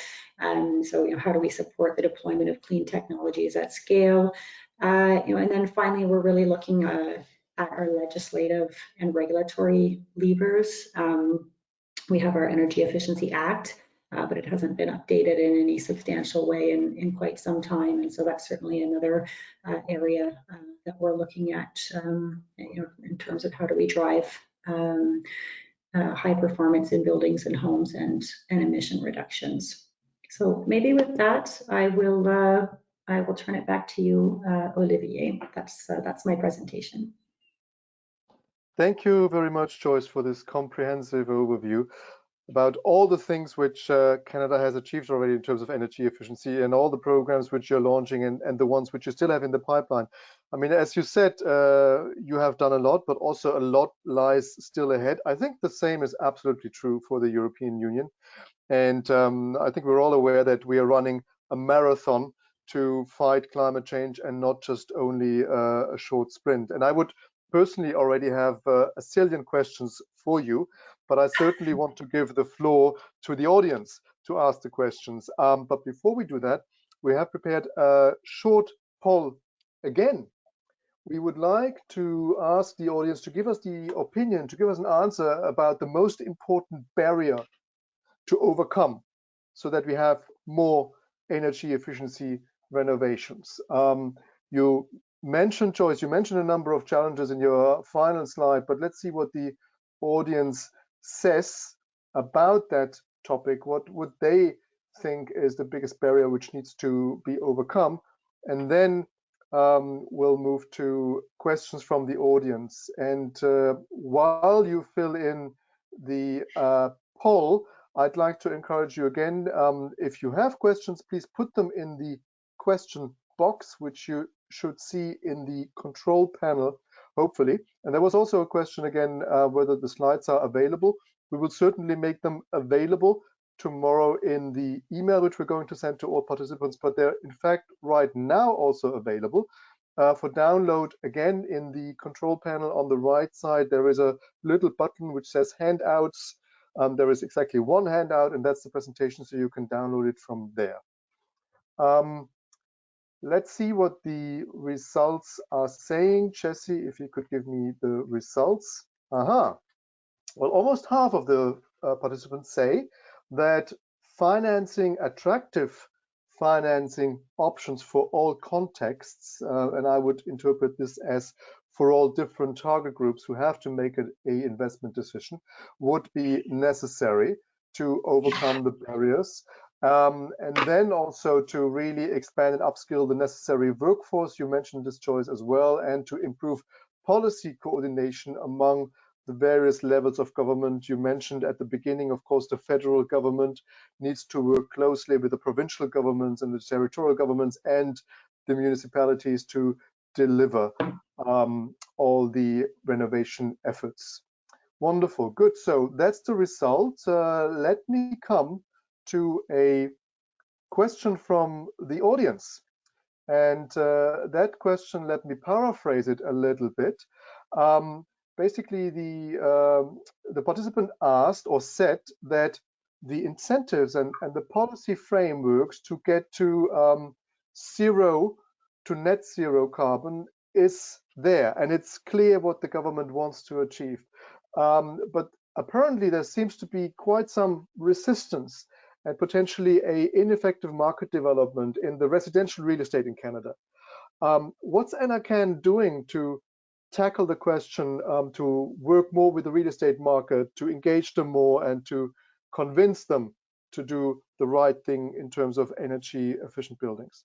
So, how do we support the deployment of clean technologies at scale? And then finally, we're really looking at our legislative and regulatory levers. We have our Energy Efficiency Act, but it hasn't been updated in any substantial way in quite some time. And so that's certainly another area that we're looking at, in terms of how do we drive high performance in buildings and homes and emission reductions. So maybe with that, I will turn it back to you, Olivier. That's my presentation. Thank you very much, Joyce, for this comprehensive overview about all the things which Canada has achieved already in terms of energy efficiency and all the programs which you're launching and the ones which you still have in the pipeline. I mean, as you said, you have done a lot, but also a lot lies still ahead. I think the same is absolutely true for the European Union. And I think we're all aware that we are running a marathon to fight climate change and not just only a short sprint. And I would personally already have a zillion questions for you, but I certainly want to give the floor to the audience to ask the questions. But before we do that, we have prepared a short poll again. We would like to ask the audience to give us the opinion, to give us an answer about the most important barrier to overcome so that we have more energy efficiency renovations. You mentioned, Joyce, you mentioned a number of challenges in your final slide, but let's see what the audience says about that topic. What would they think is the biggest barrier which needs to be overcome? And then we'll move to questions from the audience. And while you fill in the poll, I'd like to encourage you again, if you have questions, please put them in the question box, which you should see in the control panel, hopefully. And there was also a question again, whether the slides are available. We will certainly make them available tomorrow in the email, which we're going to send to all participants, but they're in fact right now also available for download. Again, in the control panel on the right side, there is a little button which says handouts. There is exactly one handout, and that's the presentation, so you can download it from there. Let's see what the results are saying. Jesse, if you could give me the results. Well, almost half of the participants say that financing attractive financing options for all contexts, and I would interpret this as for all different target groups who have to make an investment decision, would be necessary to overcome the barriers. And then also to really expand and upskill the necessary workforce. You mentioned this, Joyce, as well, and to improve policy coordination among the various levels of government. You mentioned at the beginning, of course, the federal government needs to work closely with the provincial governments and the territorial governments and the municipalities to deliver all the renovation efforts. Wonderful, good. So that's the result. Let me come to a question from the audience. And that question, let me paraphrase it a little bit. Basically, the participant asked or said that the incentives and the policy frameworks to get to net zero carbon is there, and it's clear what the government wants to achieve. But apparently there seems to be quite some resistance and potentially an ineffective market development in the residential real estate in Canada. What's NRCan doing to tackle the question, to work more with the real estate market, to engage them more and to convince them to do the right thing in terms of energy efficient buildings?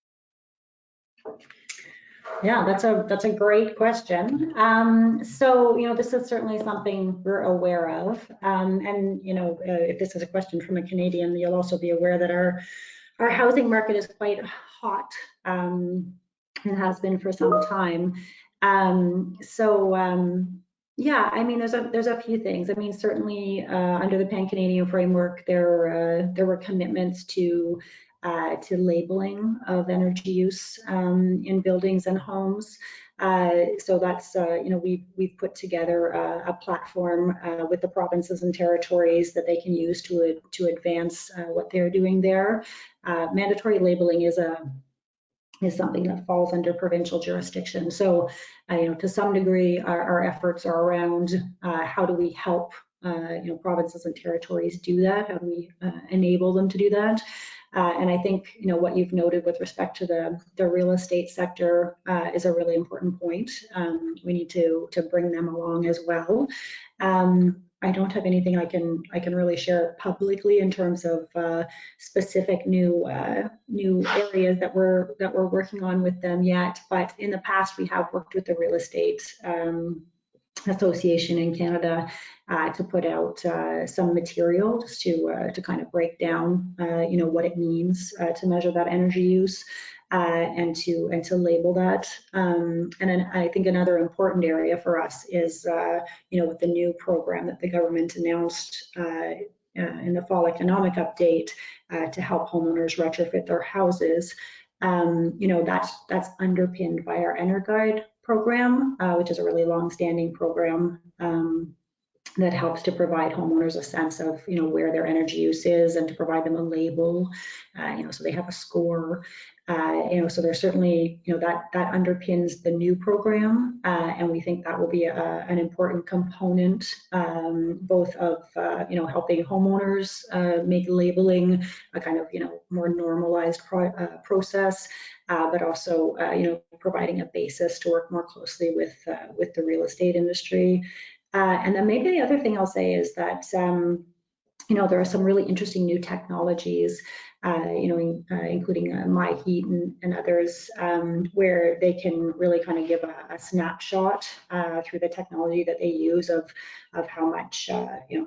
Yeah, that's a great question. So, this is certainly something we're aware of. And, if this is a question from a Canadian, you'll also be aware that our housing market is quite hot and has been for some time. Yeah, I mean, there's a few things. I mean, certainly under the Pan-Canadian framework, there were commitments to labeling of energy use in buildings and homes. So that's, we've put together a platform with the provinces and territories that they can use to advance what they're doing there. Mandatory labeling is something that falls under provincial jurisdiction. So, to some degree, our efforts are around how do we help, provinces and territories do that? How do we enable them to do that? And I think, what you've noted with respect to the real estate sector is a really important point. We need to bring them along as well. I don't have anything I can really share publicly in terms of specific new areas that we're working on with them yet. But in the past, we have worked with the Real Estate Association in Canada to put out some materials to kind of break down, what it means to measure that energy use. And to label that. And then I think another important area for us is, with the new program that the government announced in the fall economic update to help homeowners retrofit their houses. That's underpinned by our EnerGuide program, which is a really long-standing program that helps to provide homeowners a sense of, where their energy use is and to provide them a label, so they have a score. So there's certainly, that underpins the new program, and we think that will be an important component, both of, helping homeowners make labeling a kind of, more normalized process, but also, providing a basis to work more closely with the real estate industry. And then maybe the other thing I'll say is that, there are some really interesting new technologies, including MyHeat and others, where they can really kind of give a snapshot through the technology that they use of how much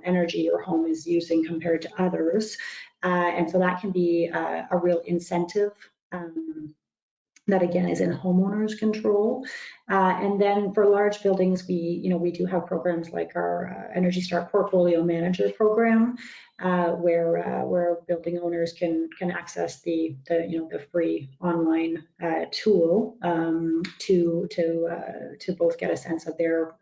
energy your home is using compared to others, and so that can be a real incentive. That again is in homeowners' control, and then for large buildings, we do have programs like our Energy Star Portfolio Manager program, where building owners can access the free online tool to both get a sense of their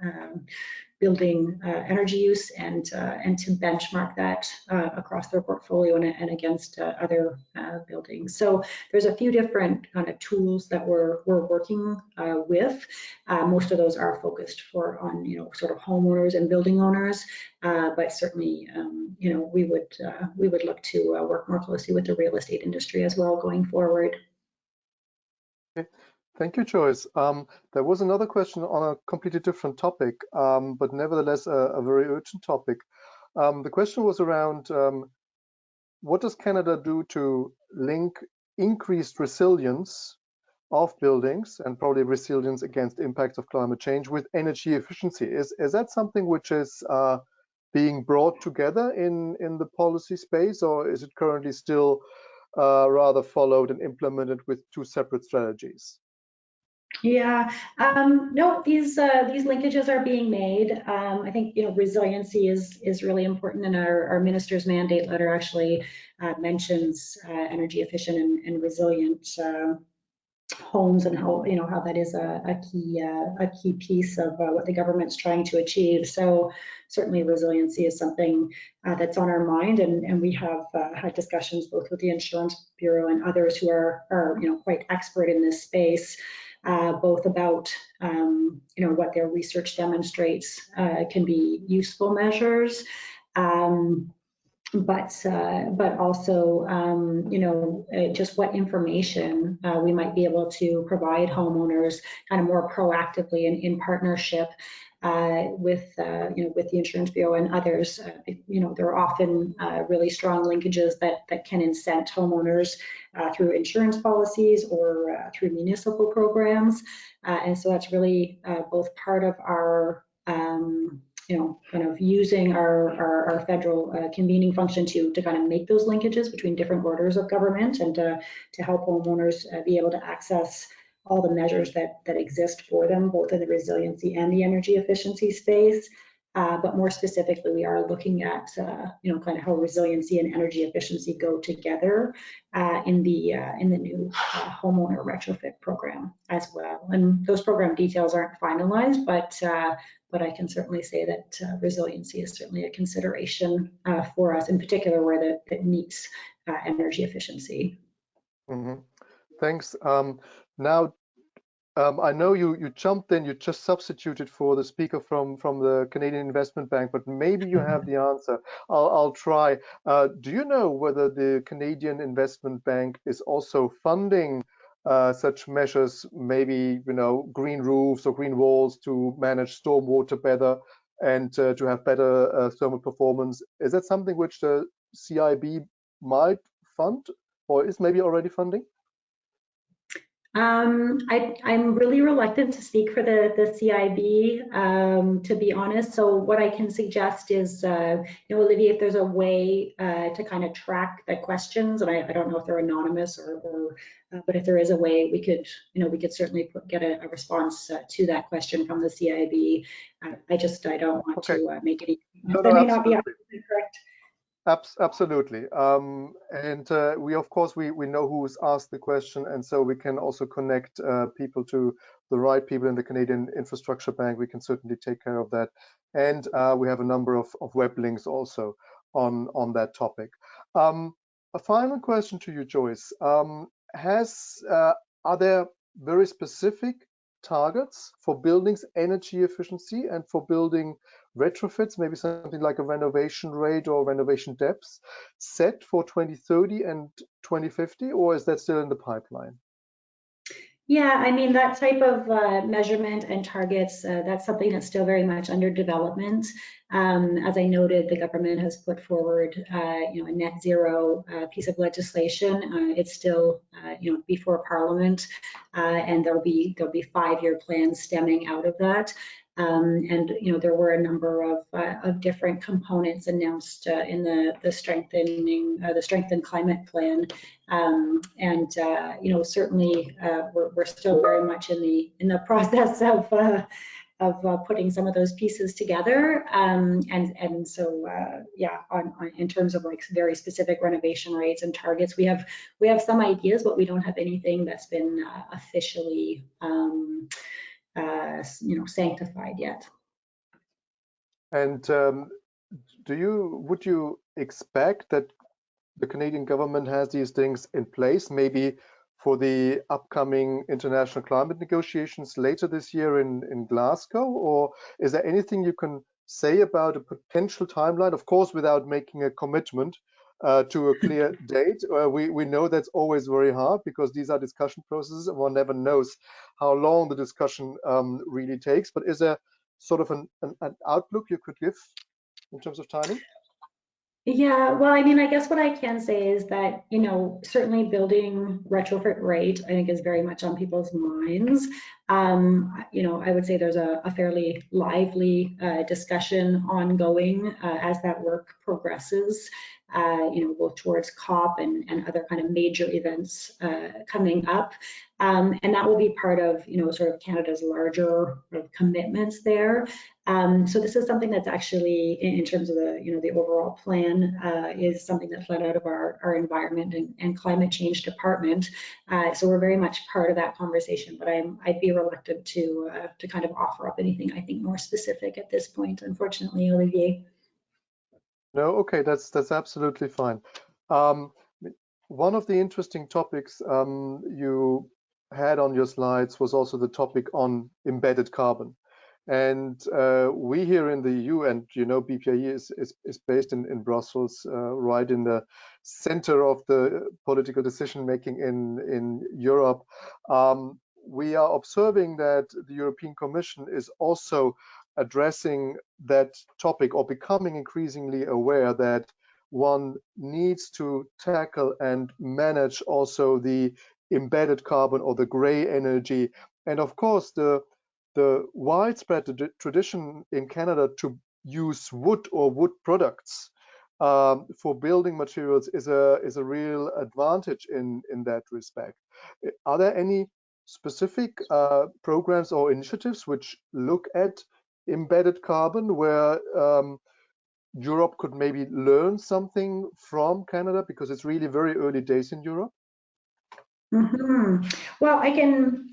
building energy use and to benchmark that across their portfolio and against other buildings. So there's a few different kind of tools that we're working with. Most of those are focused on sort of homeowners and building owners, but certainly we would look to work more closely with the real estate industry as well going forward. Okay. Thank you, Joyce. There was another question on a completely different topic, but nevertheless a very urgent topic. The question was around what does Canada do to link increased resilience of buildings and probably resilience against impacts of climate change with energy efficiency? Is that something which is being brought together in the policy space, or is it currently still rather followed and implemented with two separate strategies? Yeah, no, these linkages are being made. I think resiliency is really important, and our minister's mandate letter actually mentions energy efficient and resilient homes, and how that is a key piece of what the government's trying to achieve. So certainly resiliency is something that's on our mind, and we have had discussions both with the Insurance Bureau and others who are quite expert in this space, both about what their research demonstrates can be useful measures, but also just what information we might be able to provide homeowners kind of more proactively and in partnership with the Insurance Bureau and others. There are often really strong linkages that can incent homeowners through insurance policies or through municipal programs, and so that's really both part of our kind of using our federal convening function to kind of make those linkages between different orders of government, and to help homeowners be able to access all the measures that exist for them, both in the resiliency and the energy efficiency space. But more specifically, we are looking at kind of how resiliency and energy efficiency go together in the new homeowner retrofit program as well. And those program details aren't finalized, but I can certainly say that resiliency is certainly a consideration for us, in particular where that meets energy efficiency. Mm-hmm. Thanks. Now, I know you jumped in, you just substituted for the speaker from the Canadian Investment Bank, but maybe you have the answer. I'll try. Do you know whether the Canadian Investment Bank is also funding such measures, maybe green roofs or green walls to manage stormwater better and to have better thermal performance? Is that something which the CIB might fund, or is maybe already funding? I'm really reluctant to speak for the CIB, to be honest. So what I can suggest is, Olivier, if there's a way to kind of track the questions, and I don't know if they're anonymous but if there is a way, we could certainly get a response to that question from the CIB. I don't want to make any. They may not be correct. Absolutely. And we, of course, we know who's asked the question, and so we can also connect people to the right people in the Canadian Infrastructure Bank. We can certainly take care of that. And we have a number of web links also on that topic. A final question to you, Joyce. Are there very specific targets for buildings energy efficiency and for building retrofits, maybe something like a renovation rate or renovation depths set for 2030 and 2050, or is that still in the pipeline? Yeah, I mean, that type of measurement and targets, that's something that's still very much under development. As I noted, the government has put forward, a net zero piece of legislation. It's still, before Parliament, and there'll be 5-year plans stemming out of that. And there were a number of different components announced in the strengthened climate plan, and certainly we're still very much in the process of putting some of those pieces together, and so yeah, in terms of like very specific renovation rates and targets, we have some ideas, but we don't have anything that's been officially sanctified yet. And would you expect that the Canadian government has these things in place, maybe for the upcoming international climate negotiations later this year in Glasgow? Or is there anything you can say about a potential timeline? Of course, without making a commitment to a clear date. We know that's always very hard because these are discussion processes and one never knows how long the discussion really takes. But is there sort of an outlook you could give in terms of timing? Yeah, well, I mean, I guess what I can say is that, certainly building retrofit rate, I think, is very much on people's minds. I would say there's a fairly lively discussion ongoing as that work progresses, both towards COP and other kind of major events coming up. And that will be part of, sort of Canada's larger commitments there. So this is something that's actually, in terms of the overall plan, is something that's led out of our environment and climate change department. So we're very much part of that conversation, but I'd be reluctant to kind of offer up anything, I think, more specific at this point, unfortunately, Olivier. No, okay, that's absolutely fine. One of the interesting topics you had on your slides was also the topic on embedded carbon. And we here in the EU, and BPIE is based in Brussels, right in the center of the political decision making in Europe. We are observing that the European Commission is also addressing that topic, or becoming increasingly aware that one needs to tackle and manage also the embedded carbon or the gray energy. And of course, the widespread tradition in Canada to use wood or wood products for building materials is a real advantage in that respect. Are there any specific programs or initiatives which look at embedded carbon where Europe could maybe learn something from Canada, because it's really very early days in Europe? Mm-hmm. Well, I can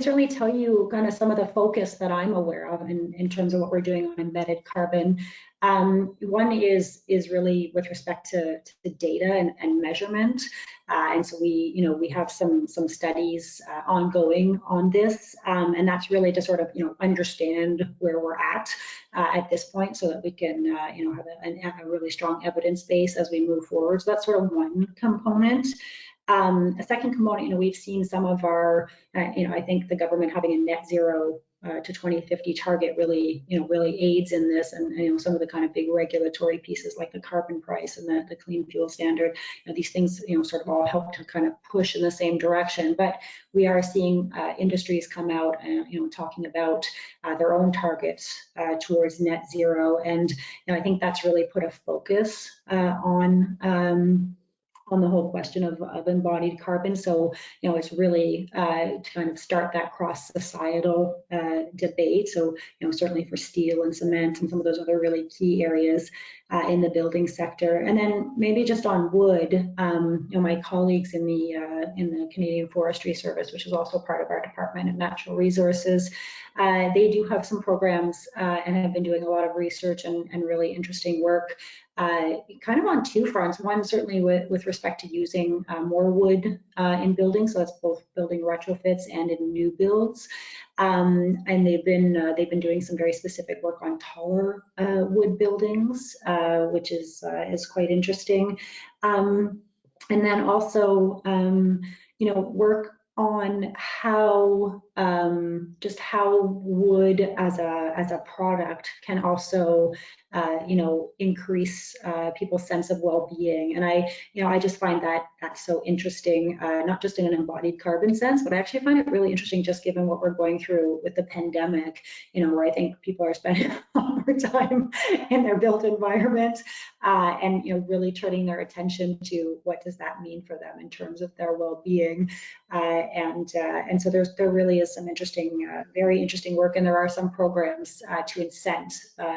certainly tell you kind of some of the focus that I'm aware of in terms of what we're doing on embedded carbon. One is really with respect to data and measurement, and so we have some studies ongoing on this, and that's really to sort of understand where we're at this point, so that we can have a really strong evidence base as we move forward. So that's sort of one component. A second component, we've seen some of our, I think the government having a net zero to 2050 target really aids in this, and some of the kind of big regulatory pieces like the carbon price and the clean fuel standard, these things sort of all help to kind of push in the same direction. But we are seeing industries come out and talking about their own targets towards net zero, and I think that's really put a focus on the whole question of embodied carbon. So, it's really to kind of start that cross-societal debate. So, certainly for steel and cement and some of those other really key areas in the building sector. And then maybe just on wood, my colleagues in the Canadian Forestry Service, which is also part of our Department of Natural Resources, they do have some programs and have been doing a lot of research and really interesting work kind of on two fronts. One, certainly with respect to using more wood in buildings, so that's both building retrofits and in new builds. And they've been doing some very specific work on taller wood buildings, which is quite interesting. And then also, work on how just how wood as a product can also increase people's sense of well-being. And I just find that's so interesting, not just in an embodied carbon sense, but I actually find it really interesting just given what we're going through with the pandemic, where I think people are spending a lot more time in their built environment and really turning their attention to what does that mean for them in terms of their well-being. And so there really is some interesting, very interesting work, and there are some programs to incent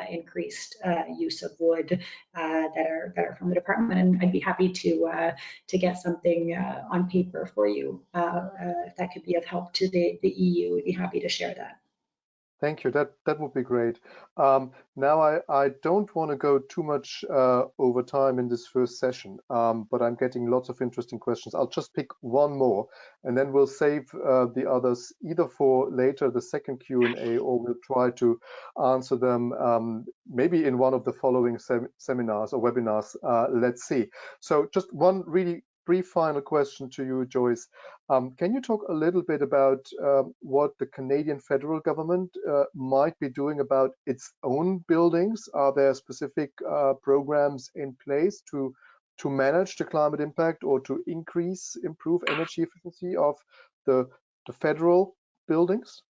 increased use of wood that are from the department, and I'd be happy to get something on paper for you if that could be of help to the EU. We'd be happy to share that. Thank you. That would be great. Now I don't want to go too much over time in this first session, but I'm getting lots of interesting questions. I'll just pick one more, and then we'll save the others either for later, the second Q&A, or we'll try to answer them maybe in one of the following seminars or webinars. Let's see. So just one really brief final question to you, Joyce. Can you talk a little bit about what the Canadian federal government might be doing about its own buildings? Are there specific programs in place to manage the climate impact or to improve energy efficiency of the federal buildings?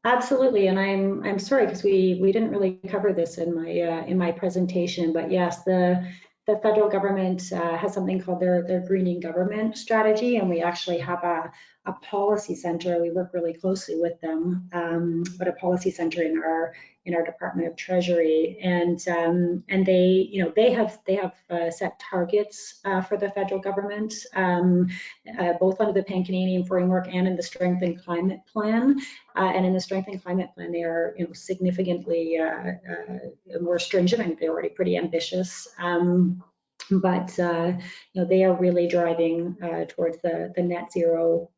Absolutely, and I'm sorry because we didn't really cover this in my presentation, but yes, the federal government has something called their greening government strategy, and we actually have a policy center. We work really closely with them, but a policy center in our Department of Treasury, and they they have set targets for the federal government, both under the Pan-Canadian Framework and in the Strength and Climate Plan. And in the Strength and Climate Plan, they are significantly more stringent. I think they're already pretty ambitious. But they are really driving towards the net zero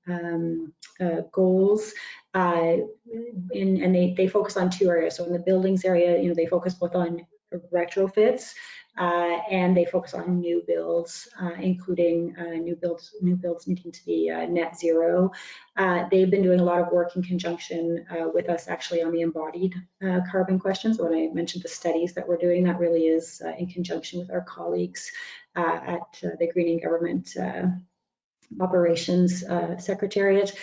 goals, and they focus on two areas. So in the buildings area, they focus both on retrofits and they focus on new builds, including new builds needing to be net zero. They've been doing a lot of work in conjunction with us actually on the embodied carbon questions. When I mentioned the studies that we're doing, that really is in conjunction with our colleagues at the Greening Government Operations Secretariat.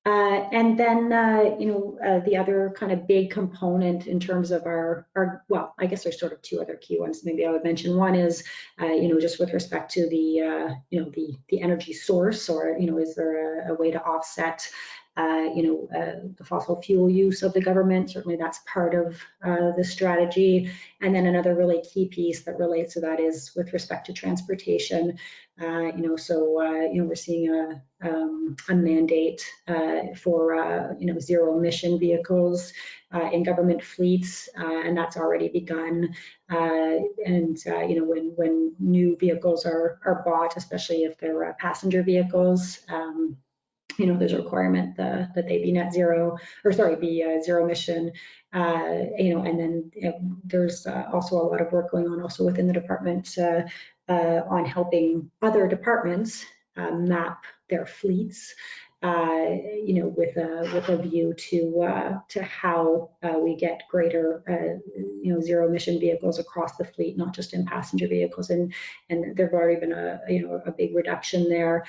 And then, the other kind of big component in terms of our well, I guess there's sort of two other key ones. Maybe I would mention one is, just with respect to the, the energy source, or, is there a way to offset, the fossil fuel use of the government? Certainly that's part of the strategy. And then another really key piece that relates to that is with respect to transportation. We're seeing a mandate for zero emission vehicles in government fleets, and that's already begun. When new vehicles are bought, especially if they're passenger vehicles, there's a requirement that they be net zero, or sorry, be zero emission. And then there's also a lot of work going on also within the department on helping other departments map their fleets, with a view to how we get greater, zero emission vehicles across the fleet, not just in passenger vehicles. And there've already been a big reduction there.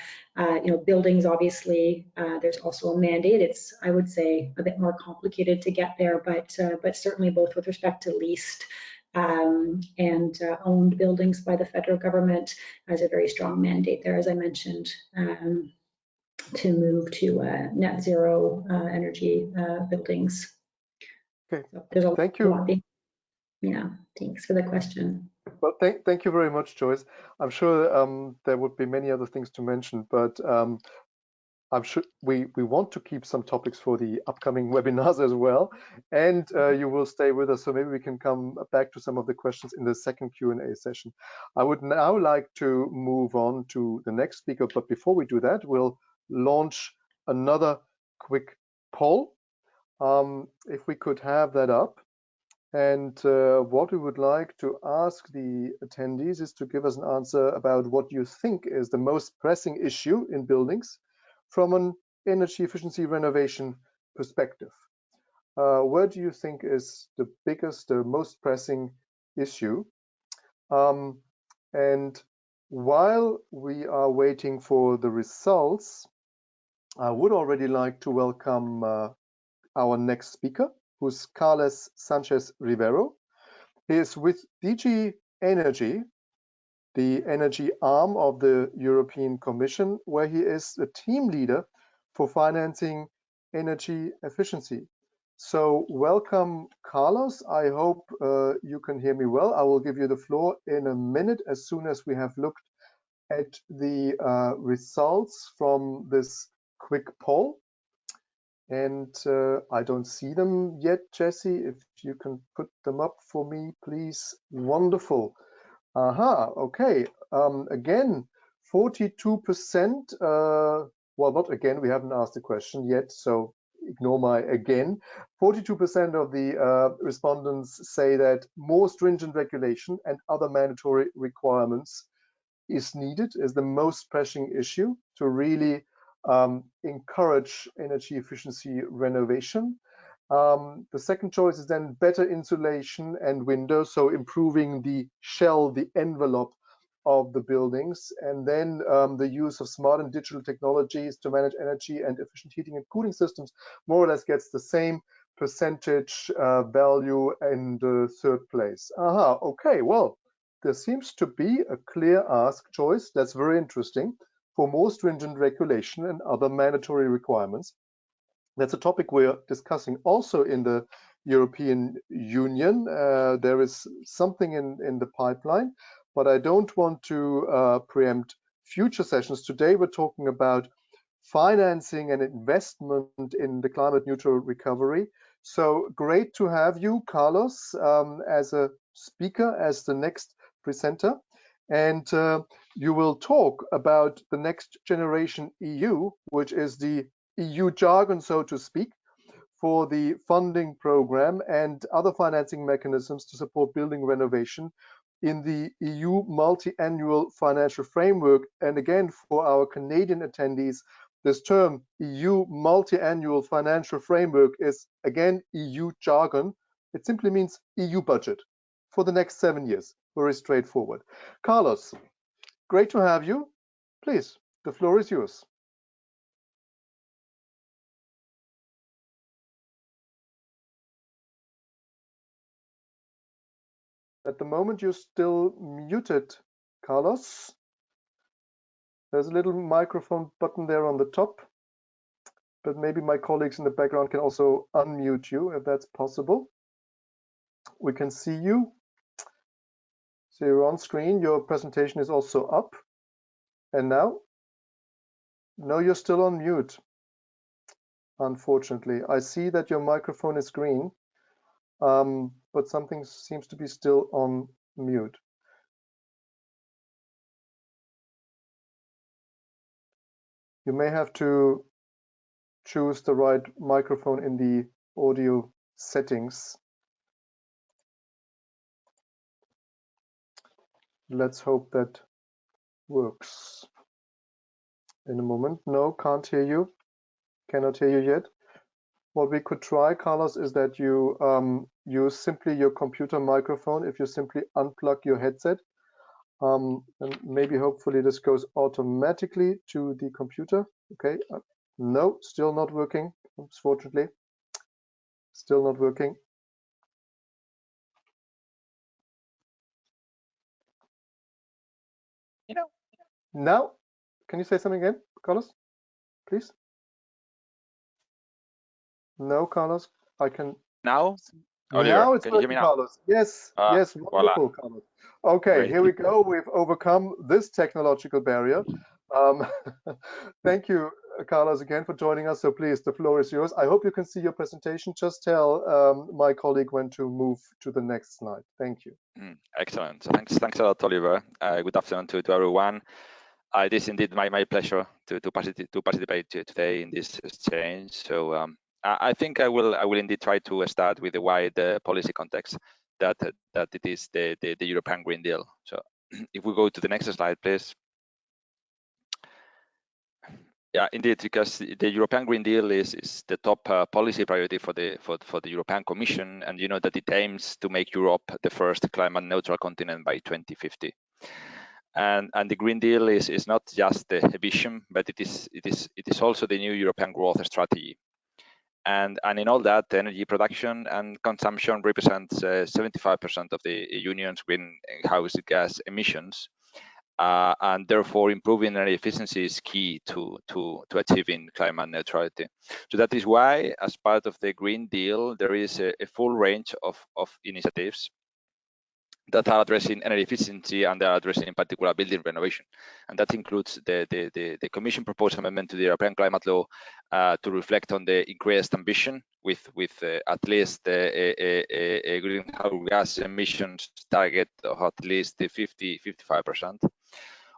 Buildings, obviously, there's also a mandate. It's, I would say, a bit more complicated to get there, but certainly both with respect to leased and owned buildings by the federal government, has a very strong mandate there, as I mentioned, to move to net zero energy buildings. Okay, so thank you. Yeah, thanks for the question. Well, thank you very much, Joyce. I'm sure there would be many other things to mention, but I'm sure we want to keep some topics for the upcoming webinars as well, and you will stay with us, so maybe we can come back to some of the questions in the second Q&A session. I would now like to move on to the next speaker, but before we do that, we'll launch another quick poll. If we could have that up. And what we would like to ask the attendees is to give us an answer about what you think is the most pressing issue in buildings from an energy efficiency renovation perspective. Where do you think is the biggest, the most pressing issue? And while we are waiting for the results, I would already like to welcome our next speaker, who's Carlos Sanchez-Rivero. He is with DG Energy, the energy arm of the European Commission, where he is the team leader for financing energy efficiency. So welcome, Carlos. I hope you can hear me well. I will give you the floor in a minute as soon as we have looked at the results from this quick poll. And I don't see them yet, Jesse. If you can put them up for me, please. Wonderful. Aha, okay. Again, 42%. Well, not again, we haven't asked the question yet, so ignore my again. 42% of the respondents say that more stringent regulation and other mandatory requirements is needed, is the most pressing issue to really encourage energy efficiency renovation. The second choice is then better insulation and windows, so improving the shell, the envelope of the buildings, and then the use of smart and digital technologies to manage energy and efficient heating and cooling systems more or less gets the same percentage value in the third place. Aha, okay, well, there seems to be a clear ask, Joyce, that's very interesting, for more stringent regulation and other mandatory requirements. That's a topic we're discussing also in the European Union. There is something in the pipeline, but I don't want to preempt future sessions. Today, we're talking about financing and investment in the climate neutral recovery. So great to have you, Carlos, as a speaker, as the next presenter. And you will talk about the next generation EU, which is the EU jargon, so to speak, for the funding program and other financing mechanisms to support building renovation in the EU multi-annual financial framework. And again, for our Canadian attendees, this term EU multi-annual financial framework is again EU jargon. It simply means EU budget for the next 7 years. Very straightforward. Carlos, great to have you. Please, the floor is yours. At the moment, you're still muted, Carlos. There's a little microphone button there on the top, but maybe my colleagues in the background can also unmute you if that's possible. We can see you. So you're on screen. Your presentation is also up. And now? No, you're still on mute, unfortunately. I see that your microphone is green, but something seems to be still on mute. You may have to choose the right microphone in the audio settings. Let's hope that works. In a moment. No, can't hear you. Cannot hear you yet. What we could try, Carlos, is that you use simply your computer microphone. If you simply unplug your headset, and maybe hopefully this goes automatically to the computer. Okay. No, still not working. Unfortunately, still not working. Now, can you say something again, Carlos, please? No, Carlos, I can. Now? Oliver, now it's working, Carlos. Yes, yes, wonderful, voila. Carlos. Okay, great. Here we go. We've overcome this technological barrier. Thank you, Carlos, again for joining us. So please, the floor is yours. I hope you can see your presentation. Just tell my colleague when to move to the next slide. Thank you. Excellent. Thanks a lot, Oliver. Good afternoon to everyone. It is indeed my pleasure to participate today in this exchange. So I think I will indeed try to start with the wide policy context that it is the European Green Deal. So if we go to the next slide, please. Yeah, indeed, because the European Green Deal is the top policy priority for the European Commission, and you know that it aims to make Europe the first climate neutral continent by 2050. And the Green Deal is not just a vision, but it is also the new European growth strategy. And in all that, energy production and consumption represents 75% of the union's greenhouse gas emissions. And therefore improving energy efficiency is key to achieving climate neutrality. So that is why, as part of the Green Deal, there is a full range of initiatives that are addressing energy efficiency and they are addressing in particular building renovation. And that includes the Commission proposed amendment to the European climate law to reflect on the increased ambition with at least a greenhouse gas emissions target of at least 55%.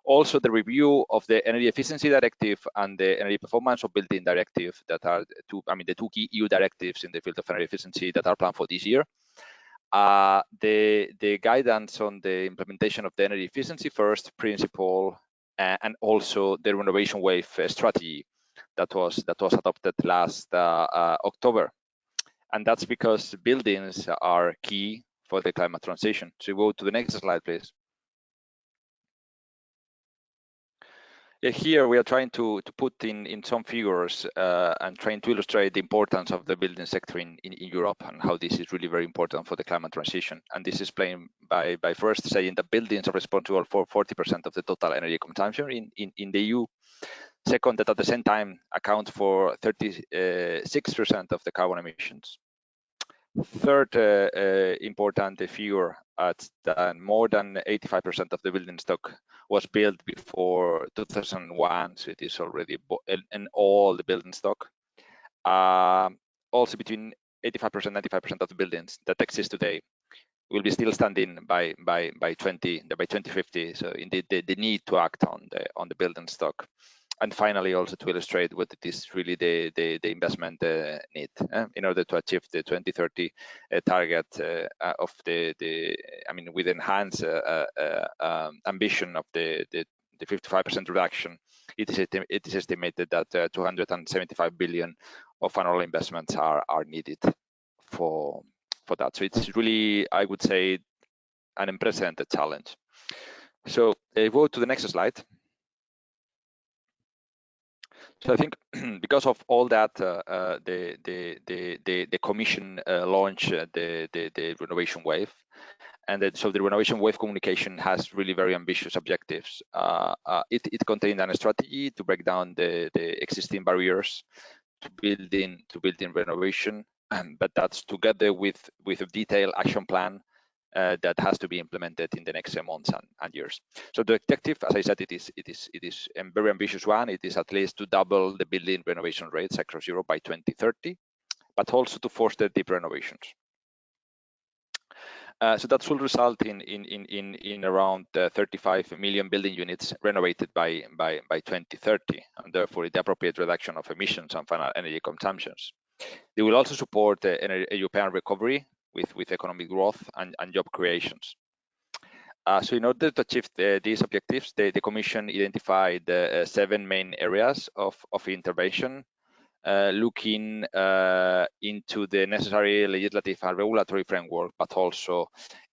Also, the review of the Energy Efficiency Directive and the Energy Performance of Building Directive that are the two key EU directives in the field of energy efficiency that are planned for this year. The guidance on the implementation of the energy efficiency first principle and also the renovation wave strategy that was adopted last October, and that's because buildings are key for the climate transition. So go to the next slide, please. Here we are trying to put in some figures and trying to illustrate the importance of the building sector in Europe and how this is really very important for the climate transition. And this is explained by first saying that buildings are responsible for 40% of the total energy consumption in the EU. Second, that at the same time account for 36% of the carbon emissions. Third important figure at that more than 85% of the building stock was built before 2001, so it is already in all the building stock. Also between 85% and 95% of the buildings that exist today will be still standing by 2050. So indeed, the need to act on the building stock. And finally, also to illustrate what it is really the investment need in order to achieve the 2030 target of with enhanced ambition of the 55% reduction. It is estimated that 275 billion of annual investments are needed for that. So it's really, I would say, an unprecedented challenge. So go to the next slide. So I think because of all that, the Commission launched the renovation wave, and so the renovation wave communication has really very ambitious objectives. It contained a strategy to break down the existing barriers to building renovation, but that's together with a detailed action plan that has to be implemented in the next months and years. So the objective, as I said, it is a very ambitious one. It is at least to double the building renovation rates across Europe by 2030, but also to foster deep renovations. So that will result in around 35 million building units renovated by 2030, and therefore the appropriate reduction of emissions and final energy consumptions. They will also support a European recovery with economic growth and job creations. So in order to achieve these objectives, the Commission identified 7 main areas of intervention, looking into the necessary legislative and regulatory framework, but also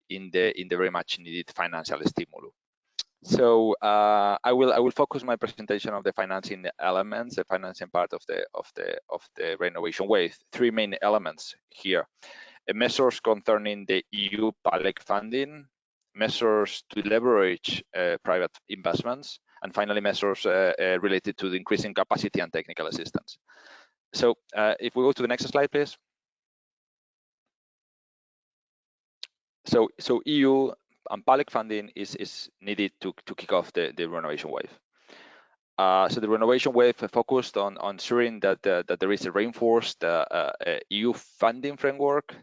in the very much needed financial stimulus. So I will focus my presentation on the financing elements, the financing part of the renovation wave. 3 main elements here: measures concerning the EU public funding, measures to leverage private investments, and finally measures related to the increasing capacity and technical assistance. So if we go to the next slide, please. So EU and public funding is needed to kick off the renovation wave. So the renovation wave focused on ensuring that there is a reinforced EU funding framework,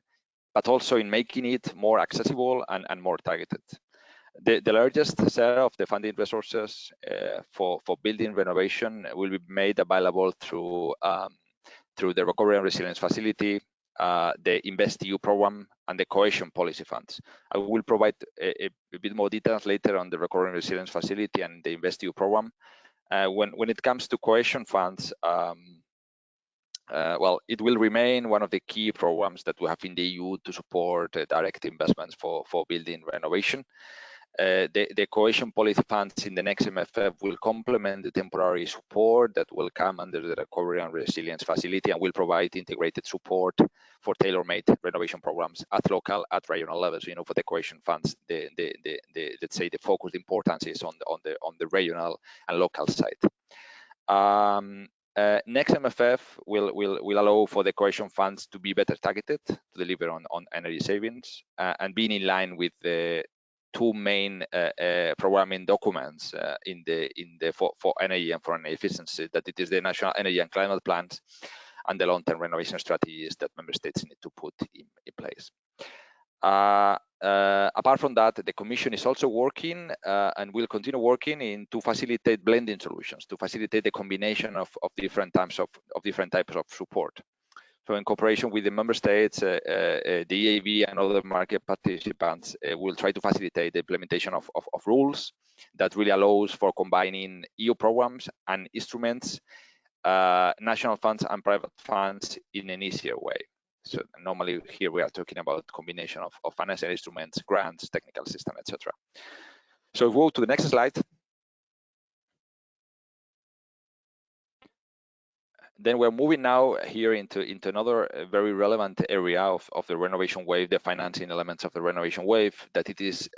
but also in making it more accessible and more targeted. The largest share of the funding resources for building renovation will be made available through the Recovery and Resilience Facility, the InvestEU program, and the Cohesion Policy funds. I will provide a bit more details later on the Recovery and Resilience Facility and the InvestEU program. When it comes to cohesion funds, well, it will remain one of the key programs that we have in the EU to support direct investments for building renovation. The cohesion policy funds in the next MFF will complement the temporary support that will come under the Recovery and Resilience Facility and will provide integrated support for tailor-made renovation programs at local, at regional levels. You know, for the cohesion funds, let's say the focused importance is on the regional and local side. Next MFF will allow for the cohesion funds to be better targeted to deliver on energy savings and being in line with the two main programming documents for energy and for energy efficiency, that it is the National Energy and Climate Plans and the long-term renovation strategies that member states need to put in place. Apart from that, the Commission is also working and will continue working to facilitate blending solutions, to facilitate the combination of different types of support. So in cooperation with the member states, the EAB and other market participants will try to facilitate the implementation of rules that really allows for combining EU programs and instruments, national funds and private funds in an easier way. So normally here we are talking about combination of financial instruments, grants, technical system, etc. So we'll go to the next slide. Then we're moving now here into another very relevant area of the renovation wave, the financing elements of the renovation wave, that it is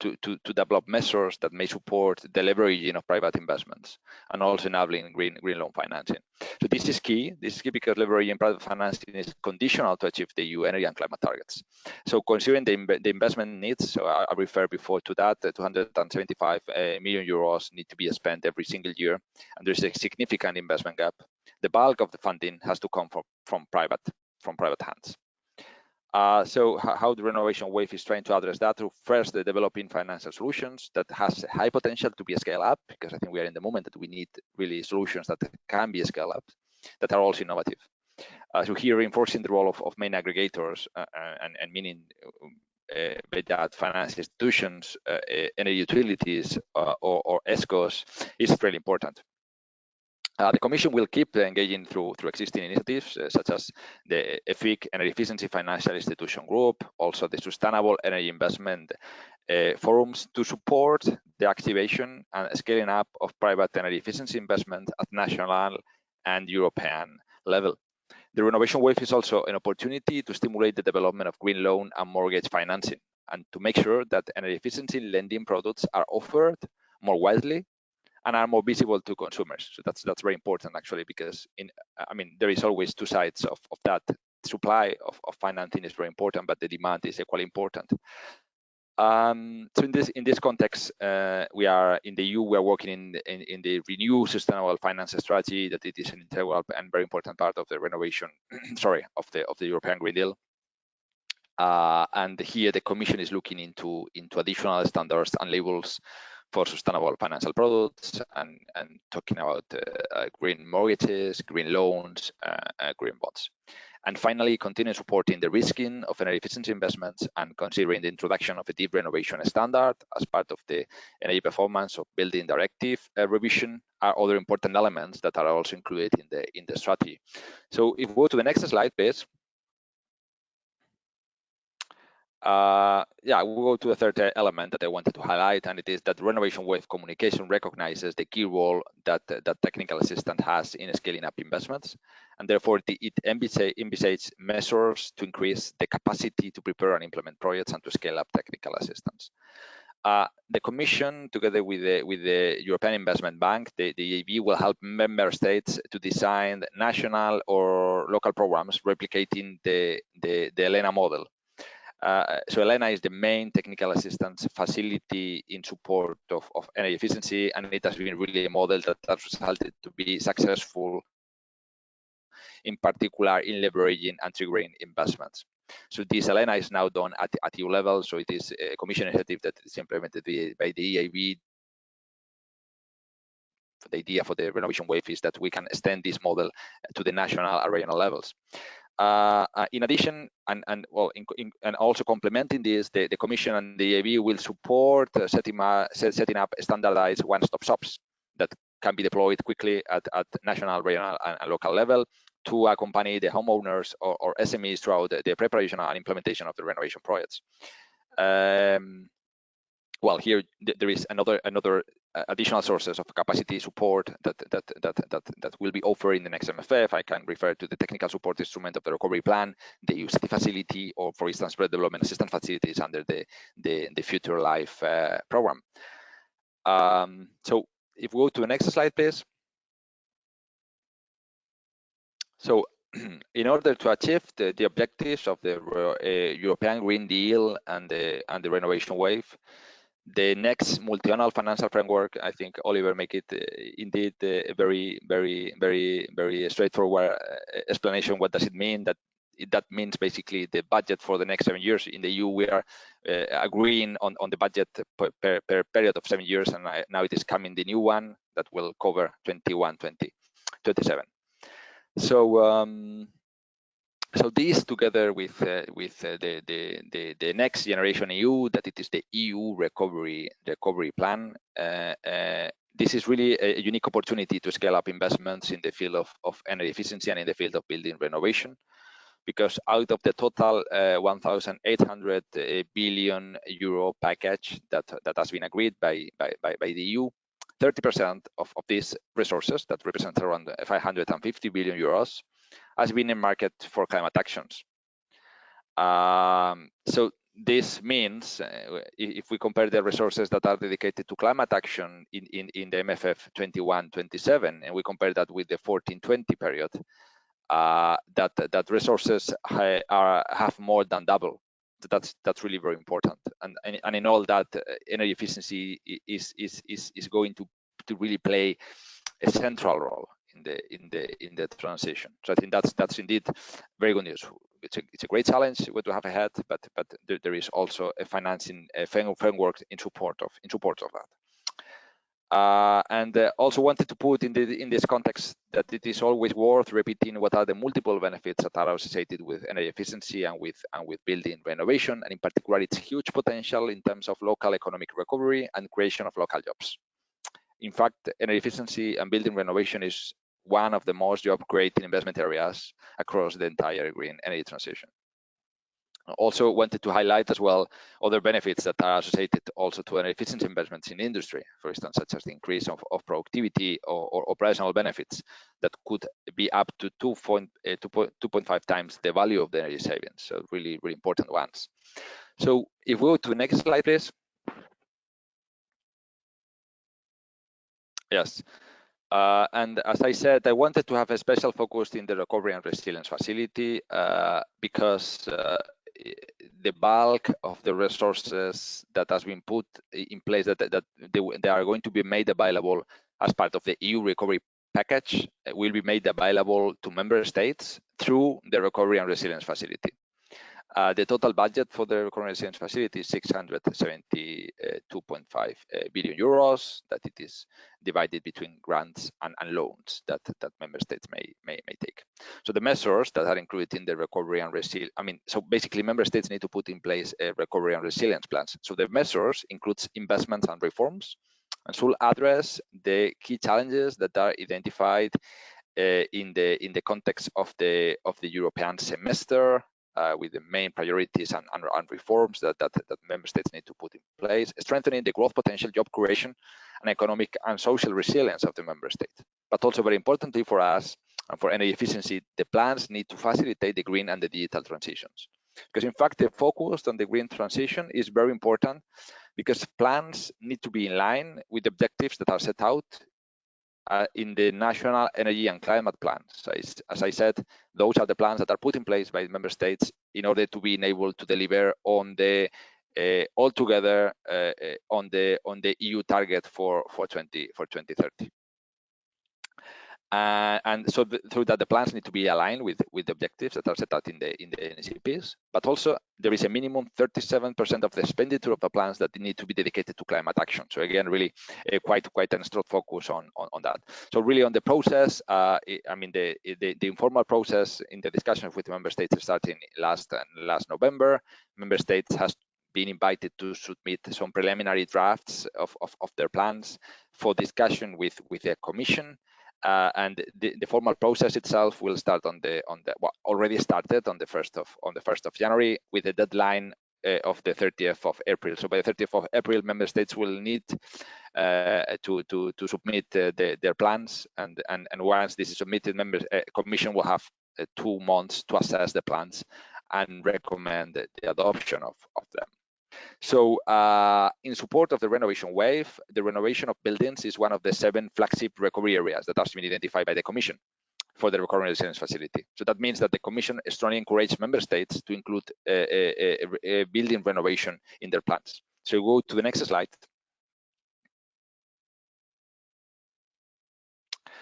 to develop measures that may support the leveraging of private investments and also enabling green loan financing. So this is key. This is key because leveraging private financing is conditional to achieve the EU energy and climate targets. So considering the investment needs, so I referred before to that, 275 million euros need to be spent every single year, and there's a significant investment gap. The bulk of the funding has to come from private hands. So how the renovation wave is trying to address that through first the developing financial solutions that has high potential to be scaled up, because I think we are in the moment that we need really solutions that can be scaled up, that are also innovative. So here reinforcing the role of main aggregators and meaning be that financial institutions, energy utilities or ESCOs is really important. The Commission will keep engaging through existing initiatives such as the EFIC Energy Efficiency Financial Institution Group, also the Sustainable Energy Investment Forums, to support the activation and scaling up of private energy efficiency investment at national and European level. The renovation wave is also an opportunity to stimulate the development of green loan and mortgage financing, and to make sure that energy efficiency lending products are offered more widely and are more visible to consumers. So that's very important actually, because there is always two sides of that. Supply of financing is very important, but the demand is equally important. So in this context, we are in the EU. We are working in the Renew Sustainable Finance Strategy, that it is an integral and very important part of the renovation, of the European Green Deal. And here the Commission is looking into additional standards and labels for sustainable financial products, and talking about green mortgages, green loans, green bonds. And finally, continue supporting the risking of energy efficiency investments and considering the introduction of a deep renovation standard as part of the energy performance of building directive revision are other important elements that are also included in the strategy. So if we go to the next slide, please. We'll go to the third element that I wanted to highlight, and it is that renovation wave communication recognizes the key role that technical assistance has in scaling up investments, and therefore it envisages measures to increase the capacity to prepare and implement projects and to scale up technical assistance. The Commission, together with the European Investment Bank, the EIB, will help member states to design national or local programs replicating the ELENA model. So ELENA is the main technical assistance facility in support of energy efficiency, and it has been really a model that has resulted to be successful, in particular in leveraging and triggering investments. So this ELENA is now done at EU level, so it is a Commission initiative that is implemented by the EIB. The idea for the renovation wave is that we can extend this model to the national and regional levels. In addition, and also complementing this, the Commission and the EIB will support setting up standardized one-stop shops that can be deployed quickly at national, regional, and local level to accompany the homeowners or SMEs throughout the preparation and implementation of the renovation projects. Well, here there is another additional sources of capacity support that will be offered in the next MFF. I can refer to the technical support instrument of the recovery plan, the EU City facility, or for instance, development assistance facilities under the Future Life program. So if we go to the next slide, please. So in order to achieve the objectives of the European Green Deal and the renovation wave, the next multi-annual financial framework, I think Oliver make it indeed a very straightforward explanation. What does it mean? That means basically the budget for the next 7 years. In the EU, we are agreeing on the budget per period of 7 years, and now it is coming the new one that will cover 21-27. So this, together with the next generation EU, that it is the EU recovery plan. This is really a unique opportunity to scale up investments in the field of energy efficiency and in the field of building renovation, because out of the total 1,800 billion euro package that has been agreed by the EU, 30% of these resources, that represent around 550 billion euros, has been in market for climate actions. So this means, if we compare the resources that are dedicated to climate action in the MFF 21-27, and we compare that with the 14-20 period, that resources have more than double. That's really very important. And in all that, energy efficiency is going to really play a central role in the transition. So I think that's indeed very good news. It's a great challenge to have ahead, but there is also a financing framework in support of that. And also wanted to put in this context that it is always worth repeating what are the multiple benefits that are associated with energy efficiency and with building renovation, and in particular its huge potential in terms of local economic recovery and creation of local jobs. In fact, energy efficiency and building renovation is one of the most job-creating investment areas across the entire green energy transition. Also wanted to highlight as well other benefits that are associated also to energy efficiency investments in industry, for instance, such as the increase of productivity or operational benefits that could be up to 2.5 times the value of the energy savings. So really, really important ones. So if we go to the next slide, please. Yes. And as I said, I wanted to have a special focus in the recovery and resilience facility because the bulk of the resources that has been put in place that they are going to be made available as part of the EU recovery package will be made available to member states through the recovery and resilience facility. The total budget for the recovery and resilience facility is 672.5 billion euros, that it is divided between grants and loans that member states may take. So the measures that are included in the recovery and resilience, so basically member states need to put in place a recovery and resilience plans. So the measures includes investments and reforms, and should address the key challenges that are identified in the context of the European semester, with the main priorities and reforms that member states need to put in place, strengthening the growth potential, job creation, and economic and social resilience of the member state. But also very importantly for us and for energy efficiency, the plans need to facilitate the green and the digital transitions. Because in fact, the focus on the green transition is very important, because plans need to be in line with the objectives that are set out in the national energy and climate plans. As I said, those are the plans that are put in place by member states in order to be able to deliver on the altogether on the EU target for 2030. And so through that, the plans need to be aligned with the objectives that are set out in the NCPs, but also there is a minimum 37% of the expenditure of the plans that need to be dedicated to climate action. So again, really quite a strong focus on that. So really on the process, the informal process in the discussions with the member states starting last November. Member states has been invited to submit some preliminary drafts of their plans for discussion with the Commission. And the formal process itself will start already started on the 1st of January, with a deadline of the 30th of April. So by the 30th of April, member states will need to submit their plans, and once this is submitted, Commission will have 2 months to assess the plans and recommend the adoption of them. So in support of the renovation wave, the renovation of buildings is one of the 7 flagship recovery areas that has been identified by the Commission for the recurring resilience facility. So that means that the Commission strongly encourages member states to include a building renovation in their plans. So go to the next slide.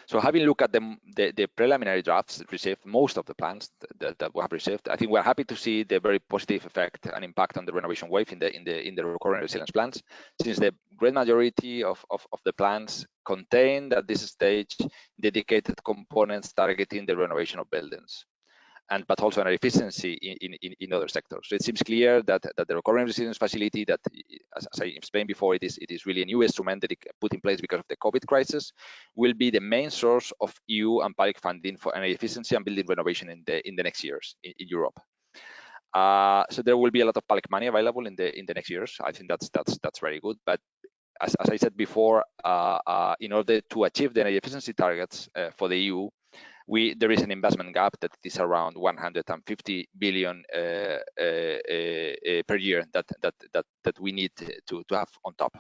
So having looked at the preliminary drafts received, most of the plans that we have received, I think we're happy to see the very positive effect and impact on the renovation wave in the recurring resilience plans, since the great majority of the plans contain at this stage dedicated components targeting the renovation of buildings, but also energy efficiency in other sectors. So it seems clear that the recurring resilience facility, that, as I explained before, it is really a new instrument that it put in place because of the COVID crisis, will be the main source of EU and public funding for energy efficiency and building renovation in the next years in Europe. So there will be a lot of public money available in the next years. I think that's very good. But as I said before, in order to achieve the energy efficiency targets for the EU, there is an investment gap that is around 150 billion per year that we need to have on top,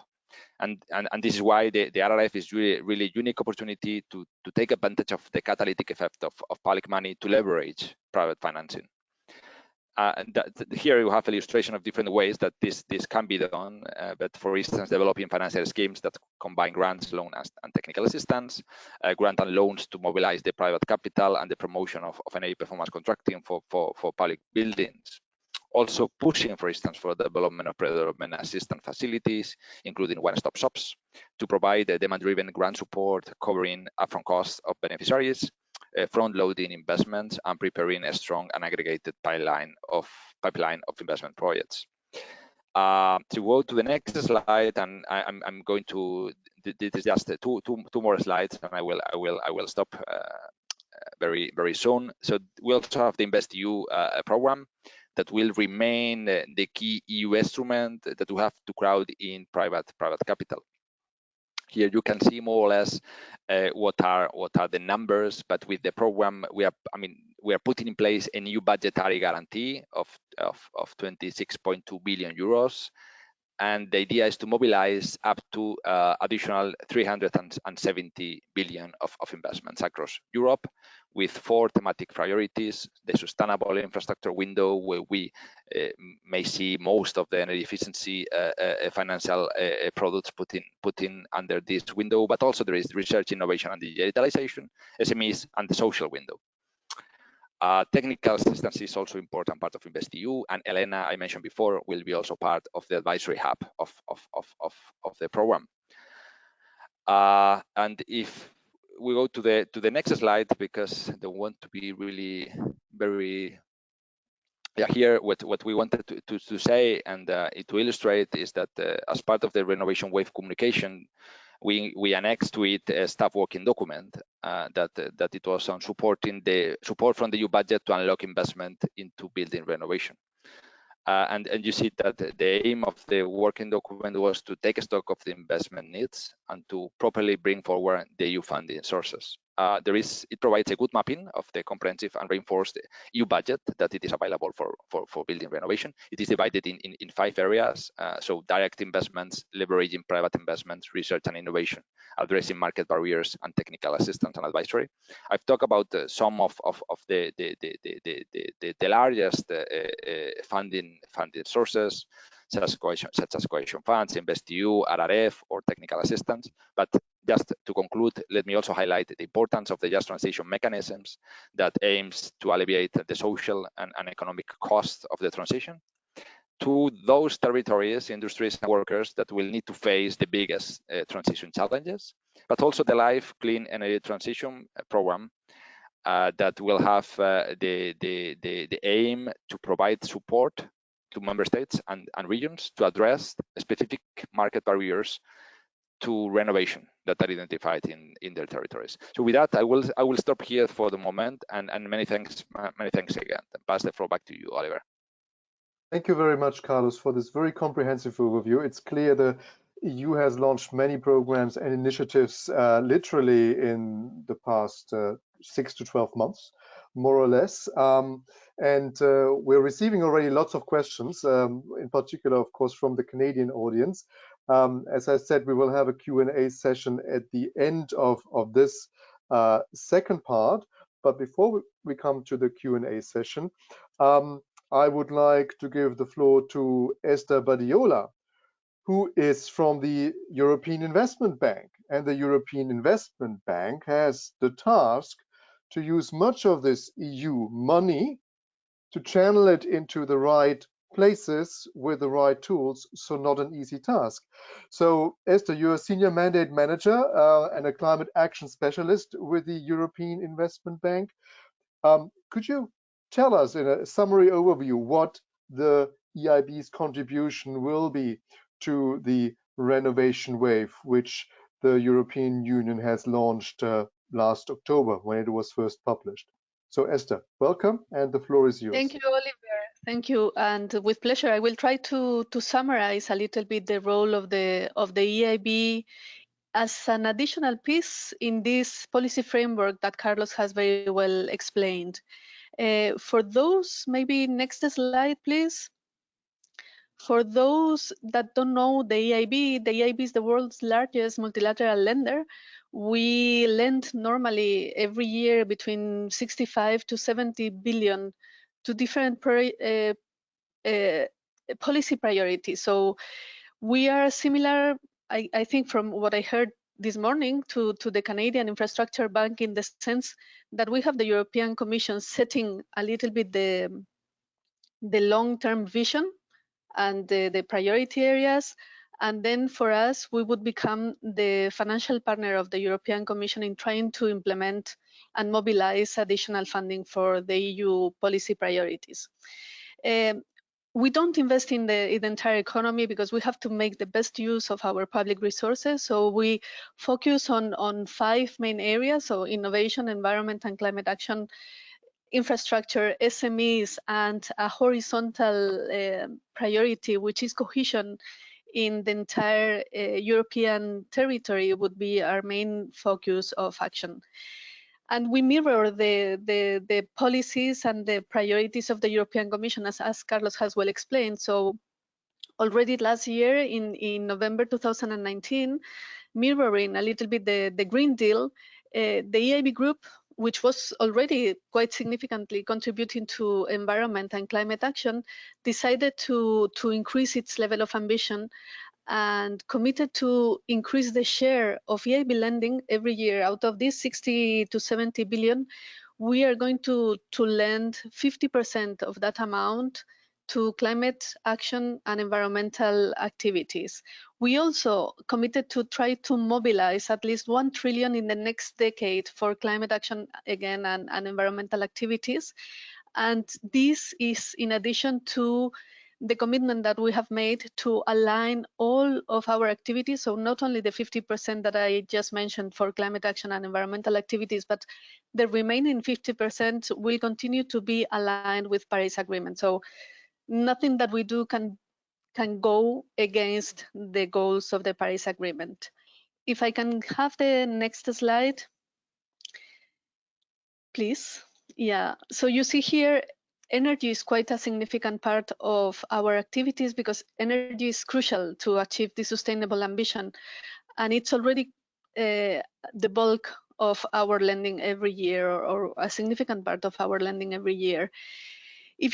and this is why the RRF is really unique opportunity to take advantage of the catalytic effect of public money to leverage private financing. Here you have illustration of different ways that this can be done, but for instance, developing financial schemes that combine grants, loans, and technical assistance, grant and loans to mobilize the private capital, and the promotion of energy performance contracting for public buildings. Also pushing, for instance, for the development of pre-development assistance facilities, including one-stop shops, to provide demand-driven grant support covering upfront costs of beneficiaries, front-loading investments, and preparing a strong and aggregated pipeline of investment projects. To go to the next slide, and I'm going to. This is just two more slides, and I will stop very soon. So we also have the InvestEU program that will remain the key EU instrument that we have to crowd in private capital. Here you can see more or less what are the numbers, but with the program we are putting in place a new budgetary guarantee of 26.2 billion euros, and the idea is to mobilize up to additional 370 billion of investments across Europe, with 4 thematic priorities: the sustainable infrastructure window, where we may see most of the energy efficiency financial products put in under this window, but also there is research, innovation, and digitalization, SMEs, and the social window. Technical assistance is also important part of InvestEU, and Elena, I mentioned before, will be also part of the advisory hub of the program. And if we go to the next slide, because they want to be really very here, what we wanted to say and to illustrate is that as part of the renovation wave communication, we annexed to it a staff working document that it was on support from the EU budget to unlock investment into building renovation. And you see that the aim of the working document was to take stock of the investment needs and to properly bring forward the EU funding sources. It provides a good mapping of the comprehensive and reinforced EU budget that it is available for building renovation. It is divided in 5 areas. So direct investments, leveraging private investments, research and innovation, addressing market barriers, and technical assistance and advisory. I've talked about some of the largest funding sources, such as cohesion funds, InvestEU, RRF, or technical assistance. But just to conclude, let me also highlight the importance of the just transition mechanisms that aims to alleviate the social and economic cost of the transition to those territories, industries, and workers that will need to face the biggest transition challenges, but also the Life Clean Energy Transition program that will have the aim to provide support to member states and regions to address specific market barriers to renovation that are identified in their territories. So with that, I will stop here for the moment, and many thanks again. Pass the floor back to you, Oliver. Thank you very much, Carlos, for this very comprehensive overview. It's clear the EU has launched many programs and initiatives literally in the past 6 to 12 months, more or less. And we're receiving already lots of questions, in particular, of course, from the Canadian audience. As I said, we will have a Q&A session at the end of this second part. But before we come to the Q&A session, I would like to give the floor to Esther Badiola, who is from the European Investment Bank. And the European Investment Bank has the task to use much of this EU money to channel it into the right places with the right tools, so not an easy task. So Esther, you're a senior mandate manager and a climate action specialist with the European Investment Bank. Could you tell us in a summary overview what the EIB's contribution will be to the renovation wave, which the European Union has launched last October when it was first published? So Esther, welcome, and the floor is yours. Thank you, Oliver. Thank you, and with pleasure, I will try to summarize a little bit the role of the EIB as an additional piece in this policy framework that Carlos has very well explained. For those, maybe next slide, please. For those that don't know the EIB is the world's largest multilateral lender. We lend normally every year between 65 to 70 billion to different policy priorities. So we are similar, I think, from what I heard this morning to the Canadian Infrastructure Bank, in the sense that we have the European Commission setting a little bit the long-term vision and the priority areas. And then for us, we would become the financial partner of the European Commission in trying to implement and mobilize additional funding for the EU policy priorities. We don't invest in the entire economy because we have to make the best use of our public resources. So we focus on 5 main areas: so innovation, environment and climate action, infrastructure, SMEs, and a horizontal priority, which is cohesion in the entire European territory, would be our main focus of action. And we mirror the policies and the priorities of the European Commission, as Carlos has well explained. So already last year, in November 2019, mirroring a little bit the Green Deal, the EIB group, which was already quite significantly contributing to environment and climate action, decided to increase its level of ambition and committed to increase the share of EIB lending every year. Out of this 60 to 70 billion, we are going to lend 50% of that amount to climate action and environmental activities. We also committed to try to mobilize at least 1 trillion in the next decade for climate action again and environmental activities. And this is in addition to the commitment that we have made to align all of our activities. So not only the 50% that I just mentioned for climate action and environmental activities, but the remaining 50% will continue to be aligned with Paris Agreement. So nothing that we do can go against the goals of the Paris Agreement. If I can have the next slide, please. Yeah, so you see here, energy is quite a significant part of our activities because energy is crucial to achieve the sustainable ambition. And it's already the bulk of our lending every year, or a significant part of our lending every year. If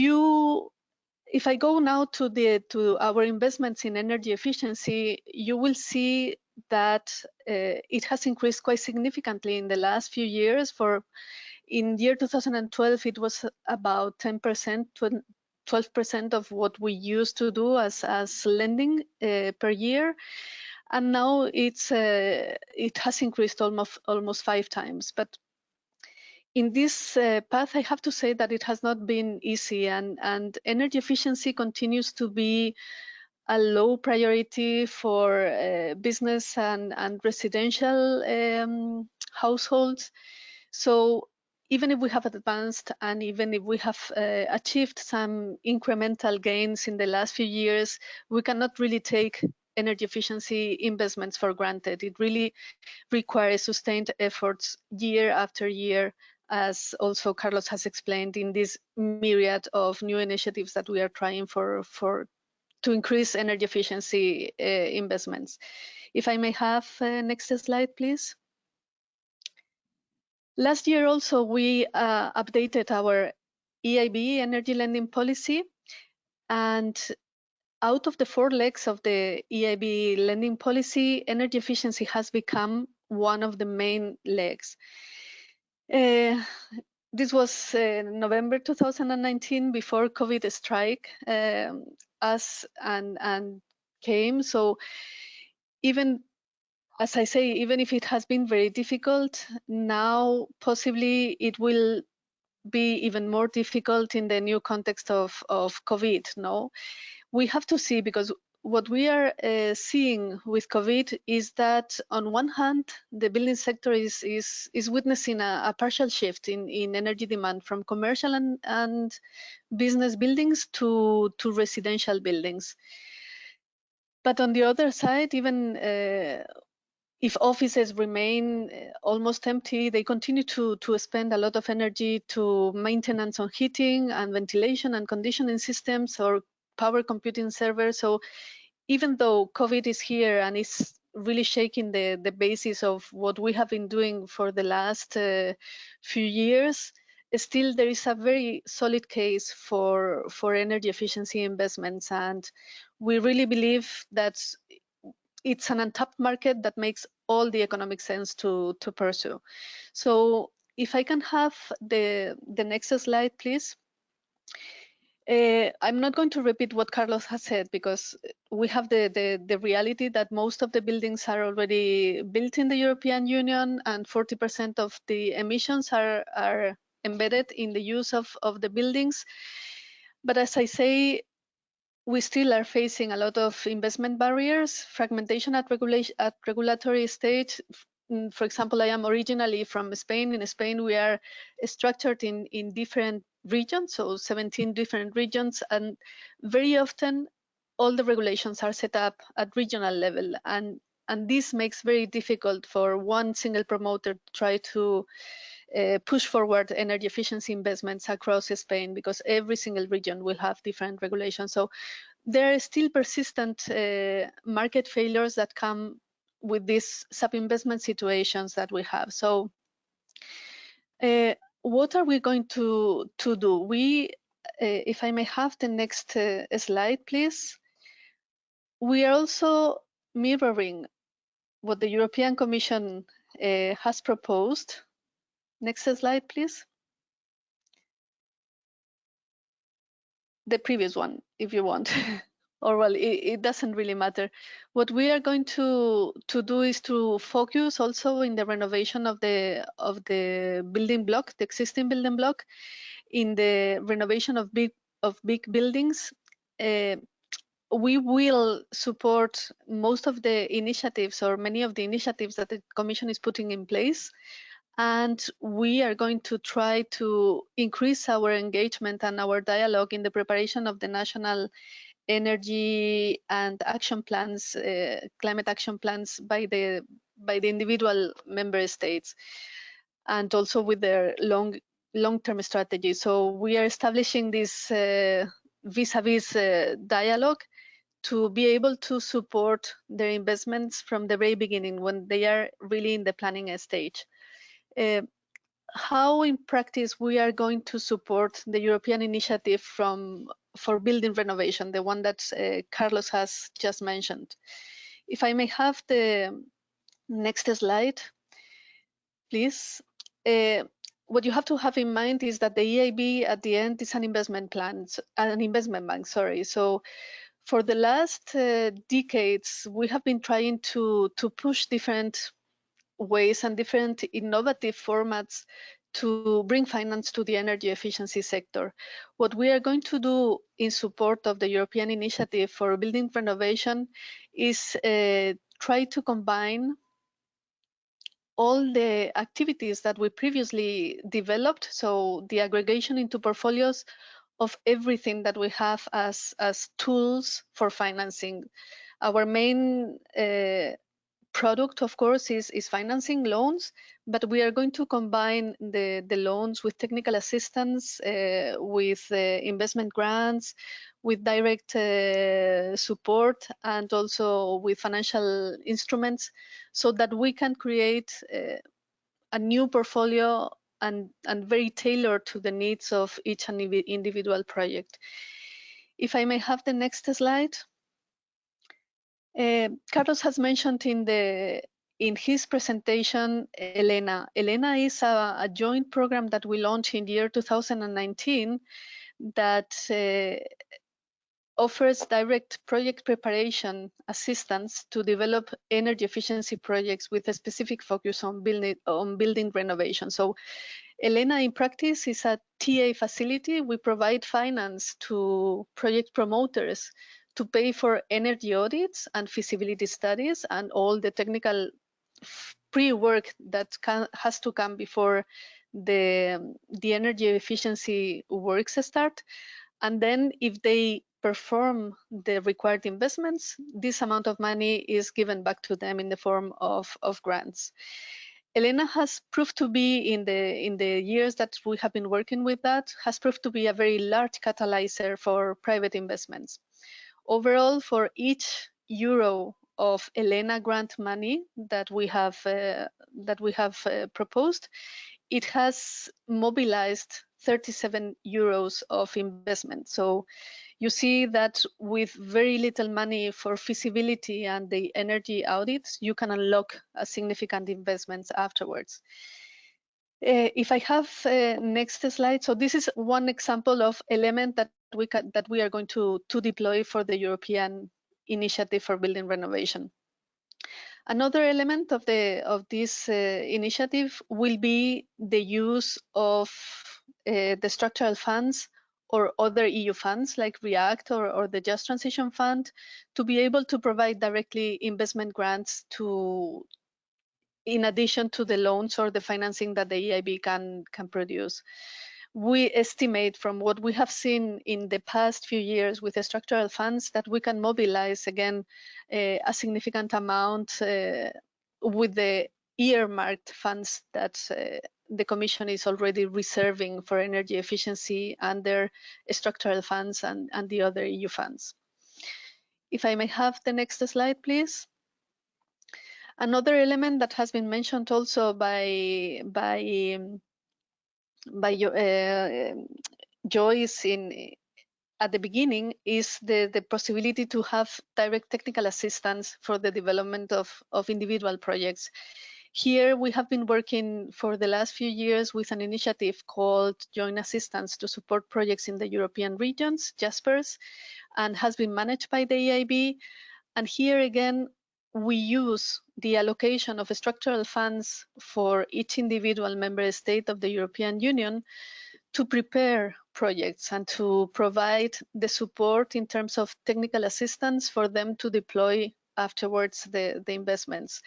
I go now to our investments in energy efficiency, you will see that it has increased quite significantly in the last few years. In year 2012, it was about 10%, 12% of what we used to do as lending per year, and now it has increased almost 5 times. But in this path, I have to say that it has not been easy, and energy efficiency continues to be a low priority for business and residential households. So even if we have advanced and even if we have achieved some incremental gains in the last few years, we cannot really take energy efficiency investments for granted. It really requires sustained efforts year after year, as also Carlos has explained, in this myriad of new initiatives that we are trying to increase energy efficiency investments. If I may have next slide, please. Last year also we updated our EIB energy lending policy, and out of the 4 legs of the EIB lending policy, energy efficiency has become one of the main legs. This was November 2019, before COVID strike us and came. So even, as I say, even if it has been very difficult, now possibly it will be even more difficult in the new context of COVID. No, we have to see, because what we are seeing with COVID is that on one hand, the building sector is witnessing a partial shift in energy demand from commercial and business buildings to residential buildings. But on the other side, even if offices remain almost empty, they continue to spend a lot of energy to maintenance on heating and ventilation and conditioning systems or power computing servers. So even though COVID is here and is really shaking the basis of what we have been doing for the last few years, still there is a very solid case for energy efficiency investments. And we really believe that it's an untapped market that makes all the economic sense to pursue. So if I can have the next slide, please. I'm not going to repeat what Carlos has said, because we have the reality that most of the buildings are already built in the European Union, and 40% of the emissions are embedded in the use of the buildings. But as I say, we still are facing a lot of investment barriers, fragmentation at regulatory stage. For example, I am originally from Spain. In Spain, we are structured in different regions, so 17 different regions, and very often all the regulations are set up at regional level, and this makes very difficult for one single promoter to try to push forward energy efficiency investments across Spain, because every single region will have different regulations. So there are still persistent market failures that come with these sub-investment situations that we have. So what are we going to do? We, if I may have the next slide, please. We are also mirroring what the European Commission has proposed. Next slide, please. The previous one, if you want. Or well, it doesn't really matter. What we are going to do is to focus also in the renovation of the building block, the existing building block, in the renovation of big buildings. We will support most of the initiatives, or many of the initiatives that the Commission is putting in place. And we are going to try to increase our engagement and our dialogue in the preparation of the national energy and action plans, climate action plans by the individual member states, and also with their long-term strategy. So we are establishing this vis-a-vis dialogue to be able to support their investments from the very beginning, when they are really in the planning stage. How in practice we are going to support the European initiative for building renovation, the one that Carlos has just mentioned. If I may have the next slide, please. What you have to have in mind is that the EIB at the end is an investment bank, sorry. So for the last decades, we have been trying to push different ways and different innovative formats to bring finance to the energy efficiency sector. What we are going to do in support of the European initiative for building renovation is try to combine all the activities that we previously developed, so the aggregation into portfolios of everything that we have as tools for financing. Our main product, of course, is financing loans, but we are going to combine the loans with technical assistance, with investment grants, with direct support, and also with financial instruments, so that we can create a new portfolio and very tailored to the needs of each individual project. If I may have the next slide. Carlos has mentioned in his presentation Elena. Elena is a joint program that we launched in the year 2019 that offers direct project preparation assistance to develop energy efficiency projects with a specific focus on building renovation. So Elena in practice is a TA facility. We provide finance to project promoters to pay for energy audits and feasibility studies and all the technical pre-work that has to come before the energy efficiency works start. And then if they perform the required investments, this amount of money is given back to them in the form of grants. Elena has proved to be, in the years that we have been working with that, has proved to be a very large catalyzer for private investments. Overall, for each euro of Elena grant money that we have proposed, it has mobilized 37 euros of investment. So you see that with very little money for feasibility and the energy audits, you can unlock a significant investments afterwards. If I have next slide, so this is one example of element that we are going to deploy for the European Initiative for Building Renovation. Another element of this initiative will be the use of the structural funds or other EU funds like REACT or the Just Transition Fund to be able to provide directly investment grants in addition to the loans or the financing that the EIB can produce. We estimate from what we have seen in the past few years with the structural funds that we can mobilize again a significant amount with the earmarked funds that the Commission is already reserving for energy efficiency under structural funds and the other EU funds. If I may have the next slide, please. Another element that has been mentioned also by Joyce at the beginning is the possibility to have direct technical assistance for the development of individual projects. Here we have been working for the last few years with an initiative called Joint Assistance to Support Projects in the European Regions, JASPERS, and has been managed by the EIB. And here again, we use the allocation of structural funds for each individual member state of the European Union to prepare projects and to provide the support in terms of technical assistance for them to deploy afterwards the investments.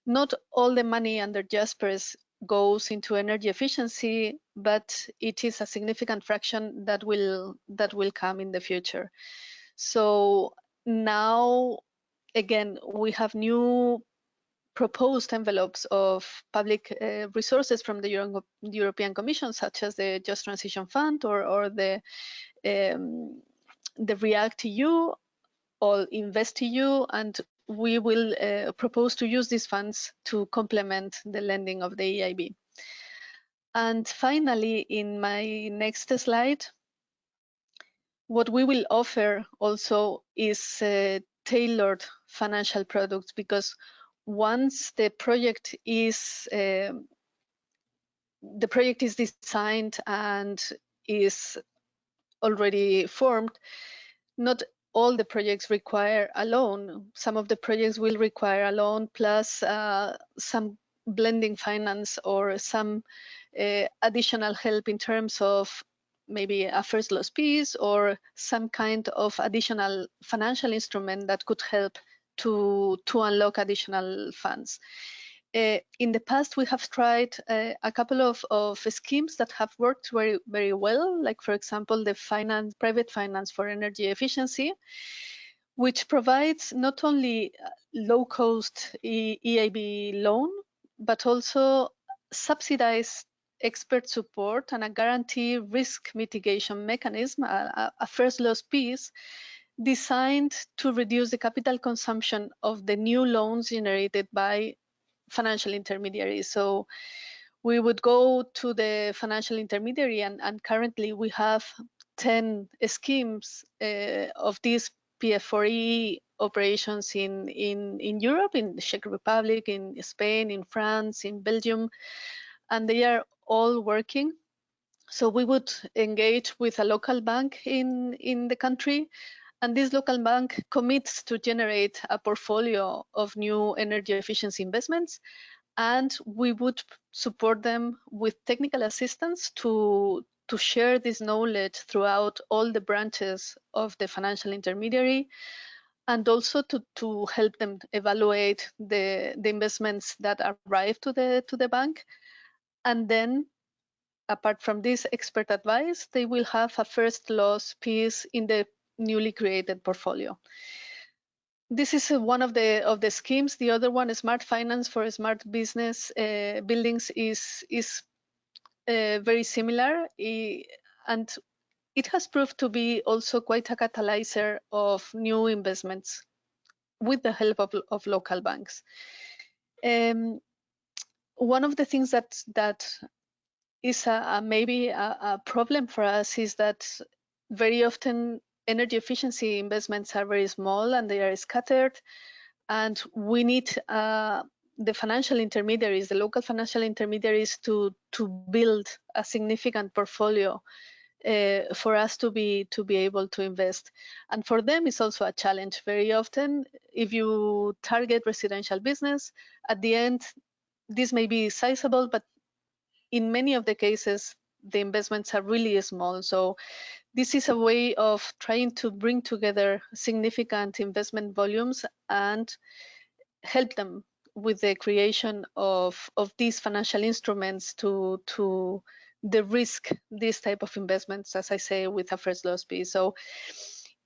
Not all the money under JASPERS goes into energy efficiency, but it is a significant fraction that will come in the future. So now, again, we have new proposed envelopes of public resources from the European Commission, such as the Just Transition Fund or the REACT EU or Invest EU, and we will propose to use these funds to complement the lending of the EIB. And finally, in my next slide, what we will offer also is tailored financial products, because once the project is designed and is already formed, not all the projects require a loan. Some of the projects will require a loan plus some blending finance or some additional help in terms of maybe a first loss piece or some kind of additional financial instrument that could help to unlock additional funds. In the past, we have tried a couple of schemes that have worked very, very well, like, for example, the private finance for energy efficiency, which provides not only low-cost EIB loan, but also subsidized expert support and a guarantee risk mitigation mechanism, a first loss piece, designed to reduce the capital consumption of the new loans generated by financial intermediaries. So we would go to the financial intermediary, and currently we have 10 schemes of these PF4E operations in Europe, in the Czech Republic, in Spain, in France, in Belgium, and they are all working. So we would engage with a local bank in the country, and this local bank commits to generate a portfolio of new energy efficiency investments, and we would support them with technical assistance to share this knowledge throughout all the branches of the financial intermediary, and also to help them evaluate the investments that arrive to the bank. And then, apart from this expert advice, they will have a first loss piece in the newly created portfolio. This is one of the schemes. The other one, Smart Finance for Smart Business Buildings, is very similar, and it has proved to be also quite a catalyzer of new investments with the help of local banks. One of the things that is maybe a problem for us is that very often energy efficiency investments are very small and they are scattered, and we need the financial intermediaries, the local financial intermediaries, to build a significant portfolio for us to be able to invest. And for them, it's also a challenge. Very often, if you target residential business, at the end, this may be sizable, but in many of the cases, the investments are really small. So this is a way of trying to bring together significant investment volumes and help them with the creation of these financial instruments to de-risk this type of investments, as I say, with a first loss piece. So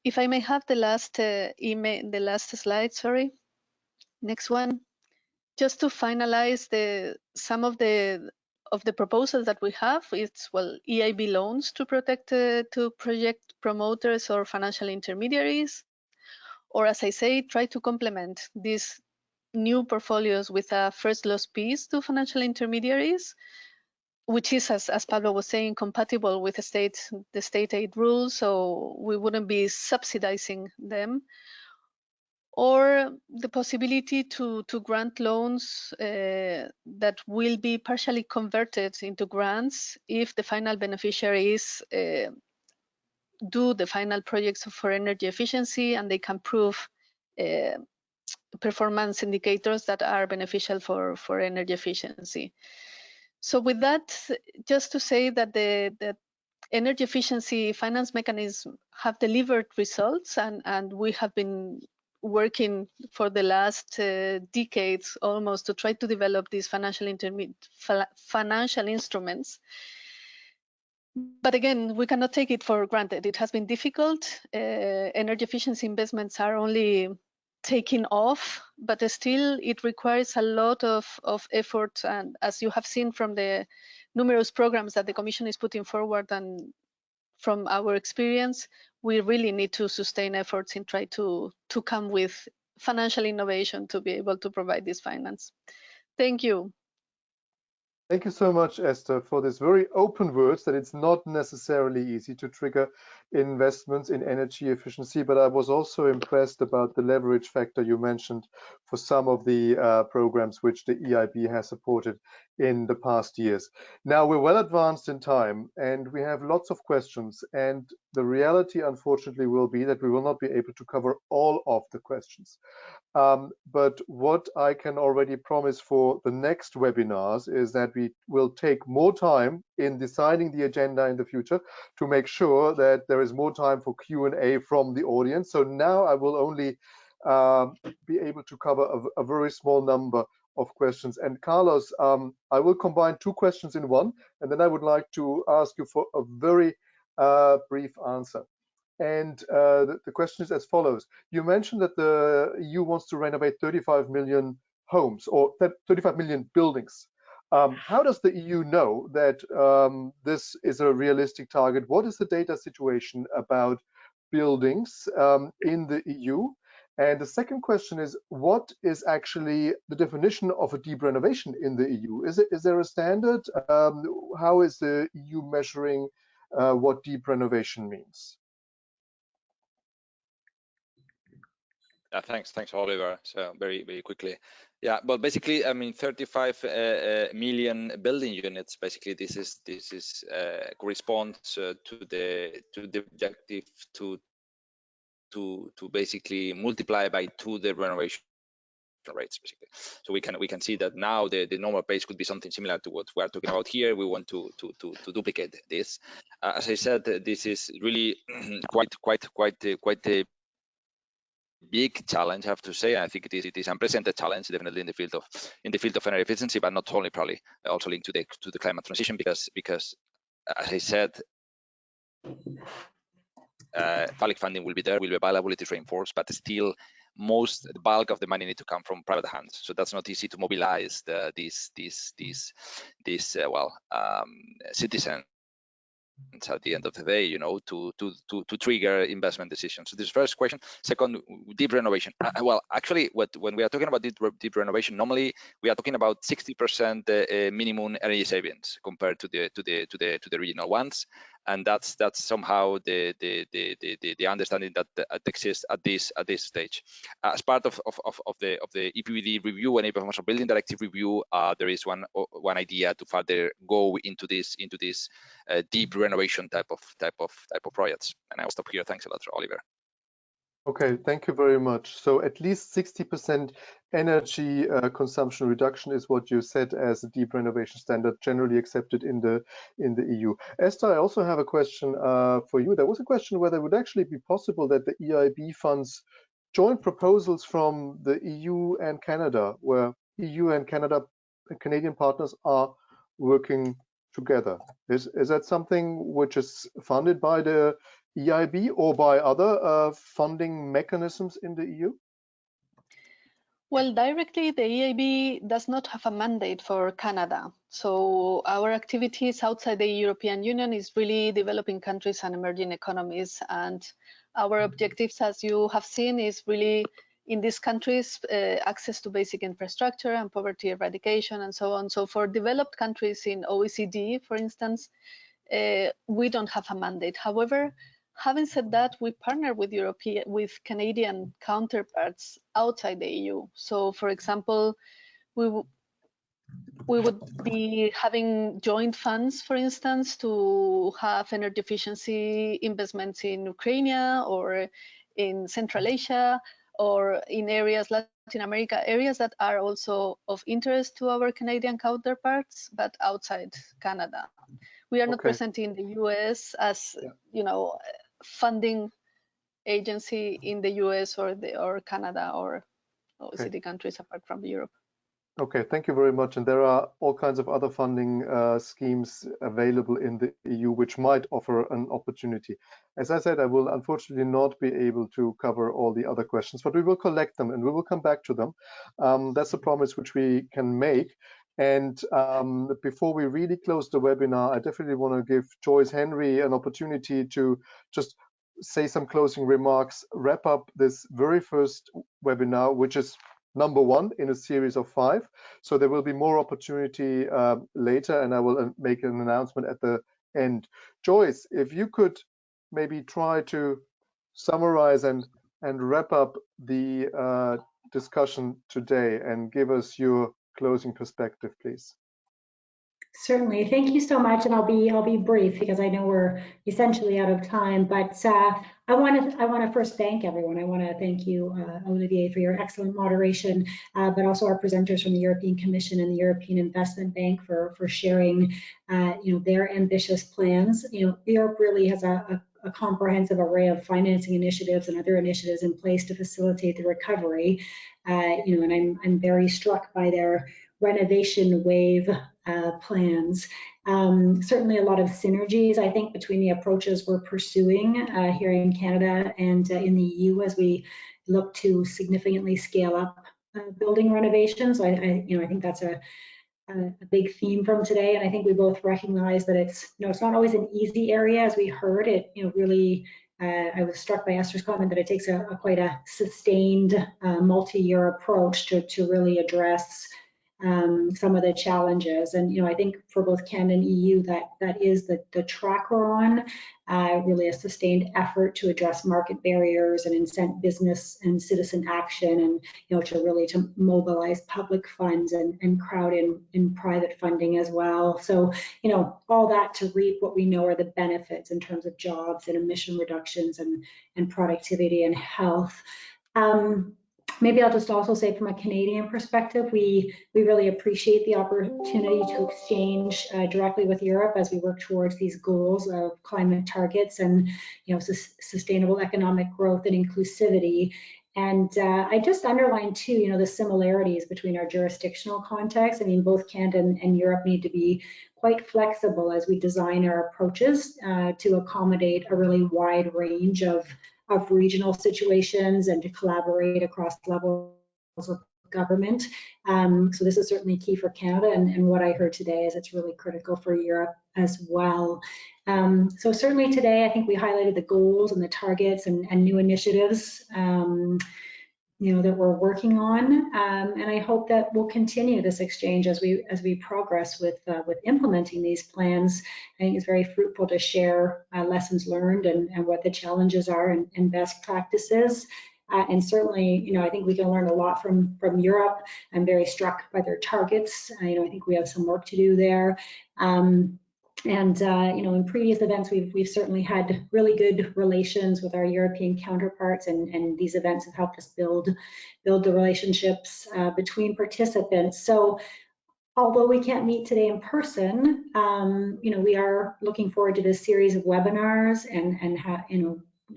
if I may have the last the last slide, sorry. Next one. Just to finalize some of the proposals that we have, it's, well, EIB loans to protect to project promoters or financial intermediaries, or, as I say, try to complement these new portfolios with a first loss piece to financial intermediaries, which is, as Pablo was saying, compatible with the state aid rules, so we wouldn't be subsidizing them. Or the possibility to grant loans that will be partially converted into grants if the final beneficiaries do the final projects for energy efficiency and they can prove performance indicators that are beneficial for energy efficiency. So with that, just to say that the energy efficiency finance mechanism have delivered results, and we have been working for the last decades almost to try to develop these financial instruments. But again, we cannot take it for granted. It has been difficult. Energy efficiency investments are only taking off, but still it requires a lot of effort. And as you have seen from the numerous programs that the Commission is putting forward, and from our experience, we really need to sustain efforts in try to come with financial innovation to be able to provide this finance. Thank you. Thank you so much, Esther, for this very open words that it's not necessarily easy to trigger investments in energy efficiency, but I was also impressed about the leverage factor you mentioned for some of the programs which the EIB has supported in the past years. Now we're well advanced in time and we have lots of questions, and the reality, unfortunately, will be that we will not be able to cover all of the questions. But what I can already promise for the next webinars is that we will take more time in deciding the agenda in the future to make sure that there is more time for Q&A from the audience. So now I will only be able to cover a very small number of questions. And Carlos, I will combine two questions in one, and then I would like to ask you for a very brief answer. And the question is as follows. You mentioned that the EU wants to renovate 35 million homes, or 35 million buildings. How does the EU know that this is a realistic target? What is the data situation about buildings in the EU? And the second question is, what is actually the definition of a deep renovation in the EU? Is there a standard? How is the EU measuring what deep renovation means? Thanks, Oliver. So very quickly, yeah. Well, basically, I mean, 35 million building units. Basically, this corresponds to the objective to basically multiply by 2 the renovation rates, basically. So we can see that now the normal pace could be something similar to what we are talking about here. We want to duplicate this. As I said, this is really quite a big challenge, I have to say. I think it is unprecedented challenge, definitely in the field of energy efficiency, but not only, probably also linked to the climate transition, because as I said, public funding will be there, will be available, it is reinforced, but still the bulk of the money need to come from private hands. So that's not easy to mobilize these citizens at the end of the day, you know, to trigger investment decisions. So this first question. Second, deep renovation. Well, actually, when we are talking about deep renovation, normally we are talking about 60% minimum energy savings compared to the regional ones, and that's somehow the understanding that exists at this stage. As part of the EPBD review and performance of building directive review, there is one idea to further go into this deep renovation type of projects. And I will stop here. Thanks a lot, Oliver. Okay, thank you very much. So at least 60% energy consumption reduction is what you said as a deep renovation standard generally accepted in the EU. Esther, I also have a question for you. There was a question whether it would actually be possible that the EIB funds joint proposals from the EU and Canada, where EU and Canadian partners are working together. Is that something which is funded by the EIB or by other funding mechanisms in the EU? Well, directly, the EIB does not have a mandate for Canada. So our activities outside the European Union is really developing countries and emerging economies. And our objectives, as you have seen, is really in these countries, access to basic infrastructure and poverty eradication and so on. So for developed countries in OECD, for instance, we don't have a mandate. However, having said that, we partner with Canadian counterparts outside the EU. So, for example, we would be having joint funds, for instance, to have energy efficiency investments in Ukraine or in Central Asia or in areas, Latin America, areas that are also of interest to our Canadian counterparts, but outside Canada. We are not present in the US as, you know, funding agency in the US or Canada or OECD countries apart from Europe. Okay, thank you very much. And there are all kinds of other funding schemes available in the EU which might offer an opportunity. As I said, I will unfortunately not be able to cover all the other questions, but we will collect them and we will come back to them. That's a promise which we can make. And before we really close the webinar, I definitely want to give Joyce Henry an opportunity to just say some closing remarks, wrap up this very first webinar, which is number 1 in a series of 5. So there will be more opportunity later, and I will make an announcement at the end. Joyce, if you could maybe try to summarize and wrap up the discussion today and give us your closing perspective, please. Certainly, thank you so much, and I'll be brief because I know we're essentially out of time. But I want to first thank everyone. I want to thank you, Olivier, for your excellent moderation, but also our presenters from the European Commission and the European Investment Bank for sharing, their ambitious plans. Europe really has a comprehensive array of financing initiatives and other initiatives in place to facilitate the recovery. And I'm very struck by their renovation wave plans. Certainly a lot of synergies, I think, between the approaches we're pursuing here in Canada and in the EU as we look to significantly scale up building renovations. I think that's a big theme from today, and I think we both recognize that it's not always an easy area. As we heard, it really I was struck by Esther's comment that it takes quite a sustained multi-year approach to really address some of the challenges. And I think for both Canada and EU, that is the track we're on, really a sustained effort to address market barriers and incent business and citizen action, and to mobilize public funds and crowd in private funding as well. So all that to reap what we know are the benefits in terms of jobs and emission reductions and productivity and health. Maybe I'll just also say from a Canadian perspective, we really appreciate the opportunity to exchange directly with Europe as we work towards these goals of climate targets and sustainable economic growth and inclusivity. And I just underline too, the similarities between our jurisdictional contexts. I mean, both Canada and Europe need to be quite flexible as we design our approaches to accommodate a really wide range of regional situations and to collaborate across levels of government. So this is certainly key for Canada, and what I heard today is it's really critical for Europe as well. So certainly today, I think we highlighted the goals and the targets and new initiatives that we're working on, and I hope that we'll continue this exchange as we progress with implementing these plans. I think it's very fruitful to share lessons learned and what the challenges are and best practices. And certainly, I think we can learn a lot from Europe. I'm very struck by their targets. I think we have some work to do there. In previous events, we've certainly had really good relations with our European counterparts, and these events have helped us build the relationships between participants. So although we can't meet today in person, we are looking forward to this series of webinars and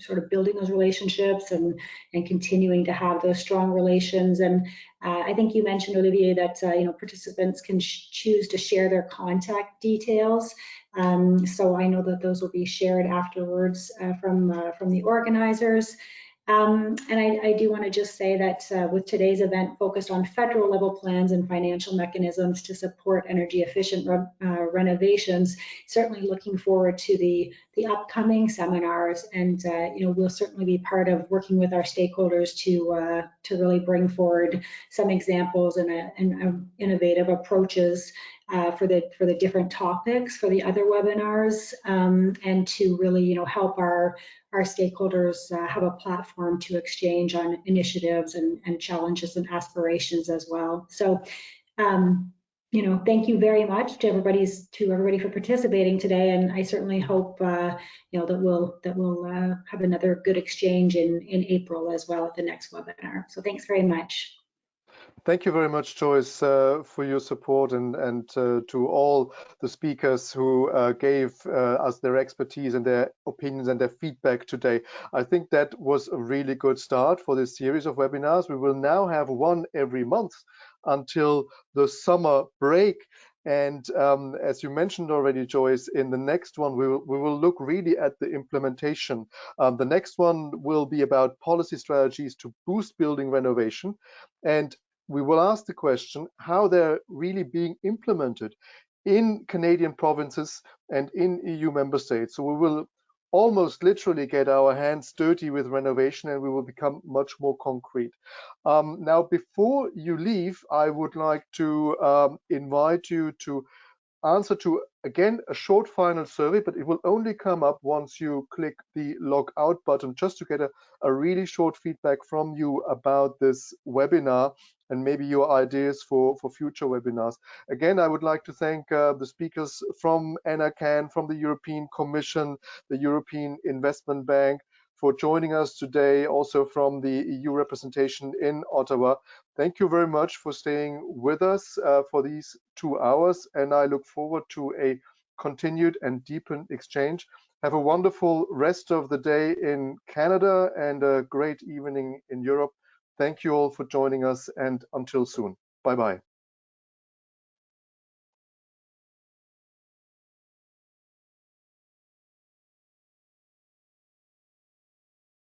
sort of building those relationships and continuing to have those strong relations. And I think you mentioned, Olivier, that participants can choose to share their contact details. So I know that those will be shared afterwards from the organizers. And I do want to just say that with today's event focused on federal level plans and financial mechanisms to support energy efficient renovations, certainly looking forward to the upcoming seminars, and we'll certainly be part of working with our stakeholders to really bring forward some examples and innovative approaches for the different topics for the other webinars, and to really help our stakeholders have a platform to exchange on initiatives and challenges and aspirations as well. So thank you very much to everybody for participating today, and I certainly hope that we'll have another good exchange in April as well at the next webinar. So thanks very much. Thank you very much, Joyce, for your support, and to all the speakers who gave us their expertise and their opinions and their feedback today. I think that was a really good start for this series of webinars. We will now have one every month until the summer break. And as you mentioned already, Joyce, in the next one, we will look really at the implementation. The next one will be about policy strategies to boost building renovation. And we will ask the question how they're really being implemented in Canadian provinces and in EU member states. So we will almost literally get our hands dirty with renovation, and we will become much more concrete. Now, before you leave, I would like to invite you to answer to, again, a short final survey, but it will only come up once you click the log out button, just to get a really short feedback from you about this webinar and maybe your ideas for future webinars. Again, I would like to thank the speakers from NACAN, from the European Commission, the European Investment Bank, for joining us today, also from the EU representation in Ottawa. Thank you very much for staying with us for these 2 hours, and I look forward to a continued and deepened exchange. Have a wonderful rest of the day in Canada and a great evening in Europe. Thank you all for joining us, and until soon. Bye-bye.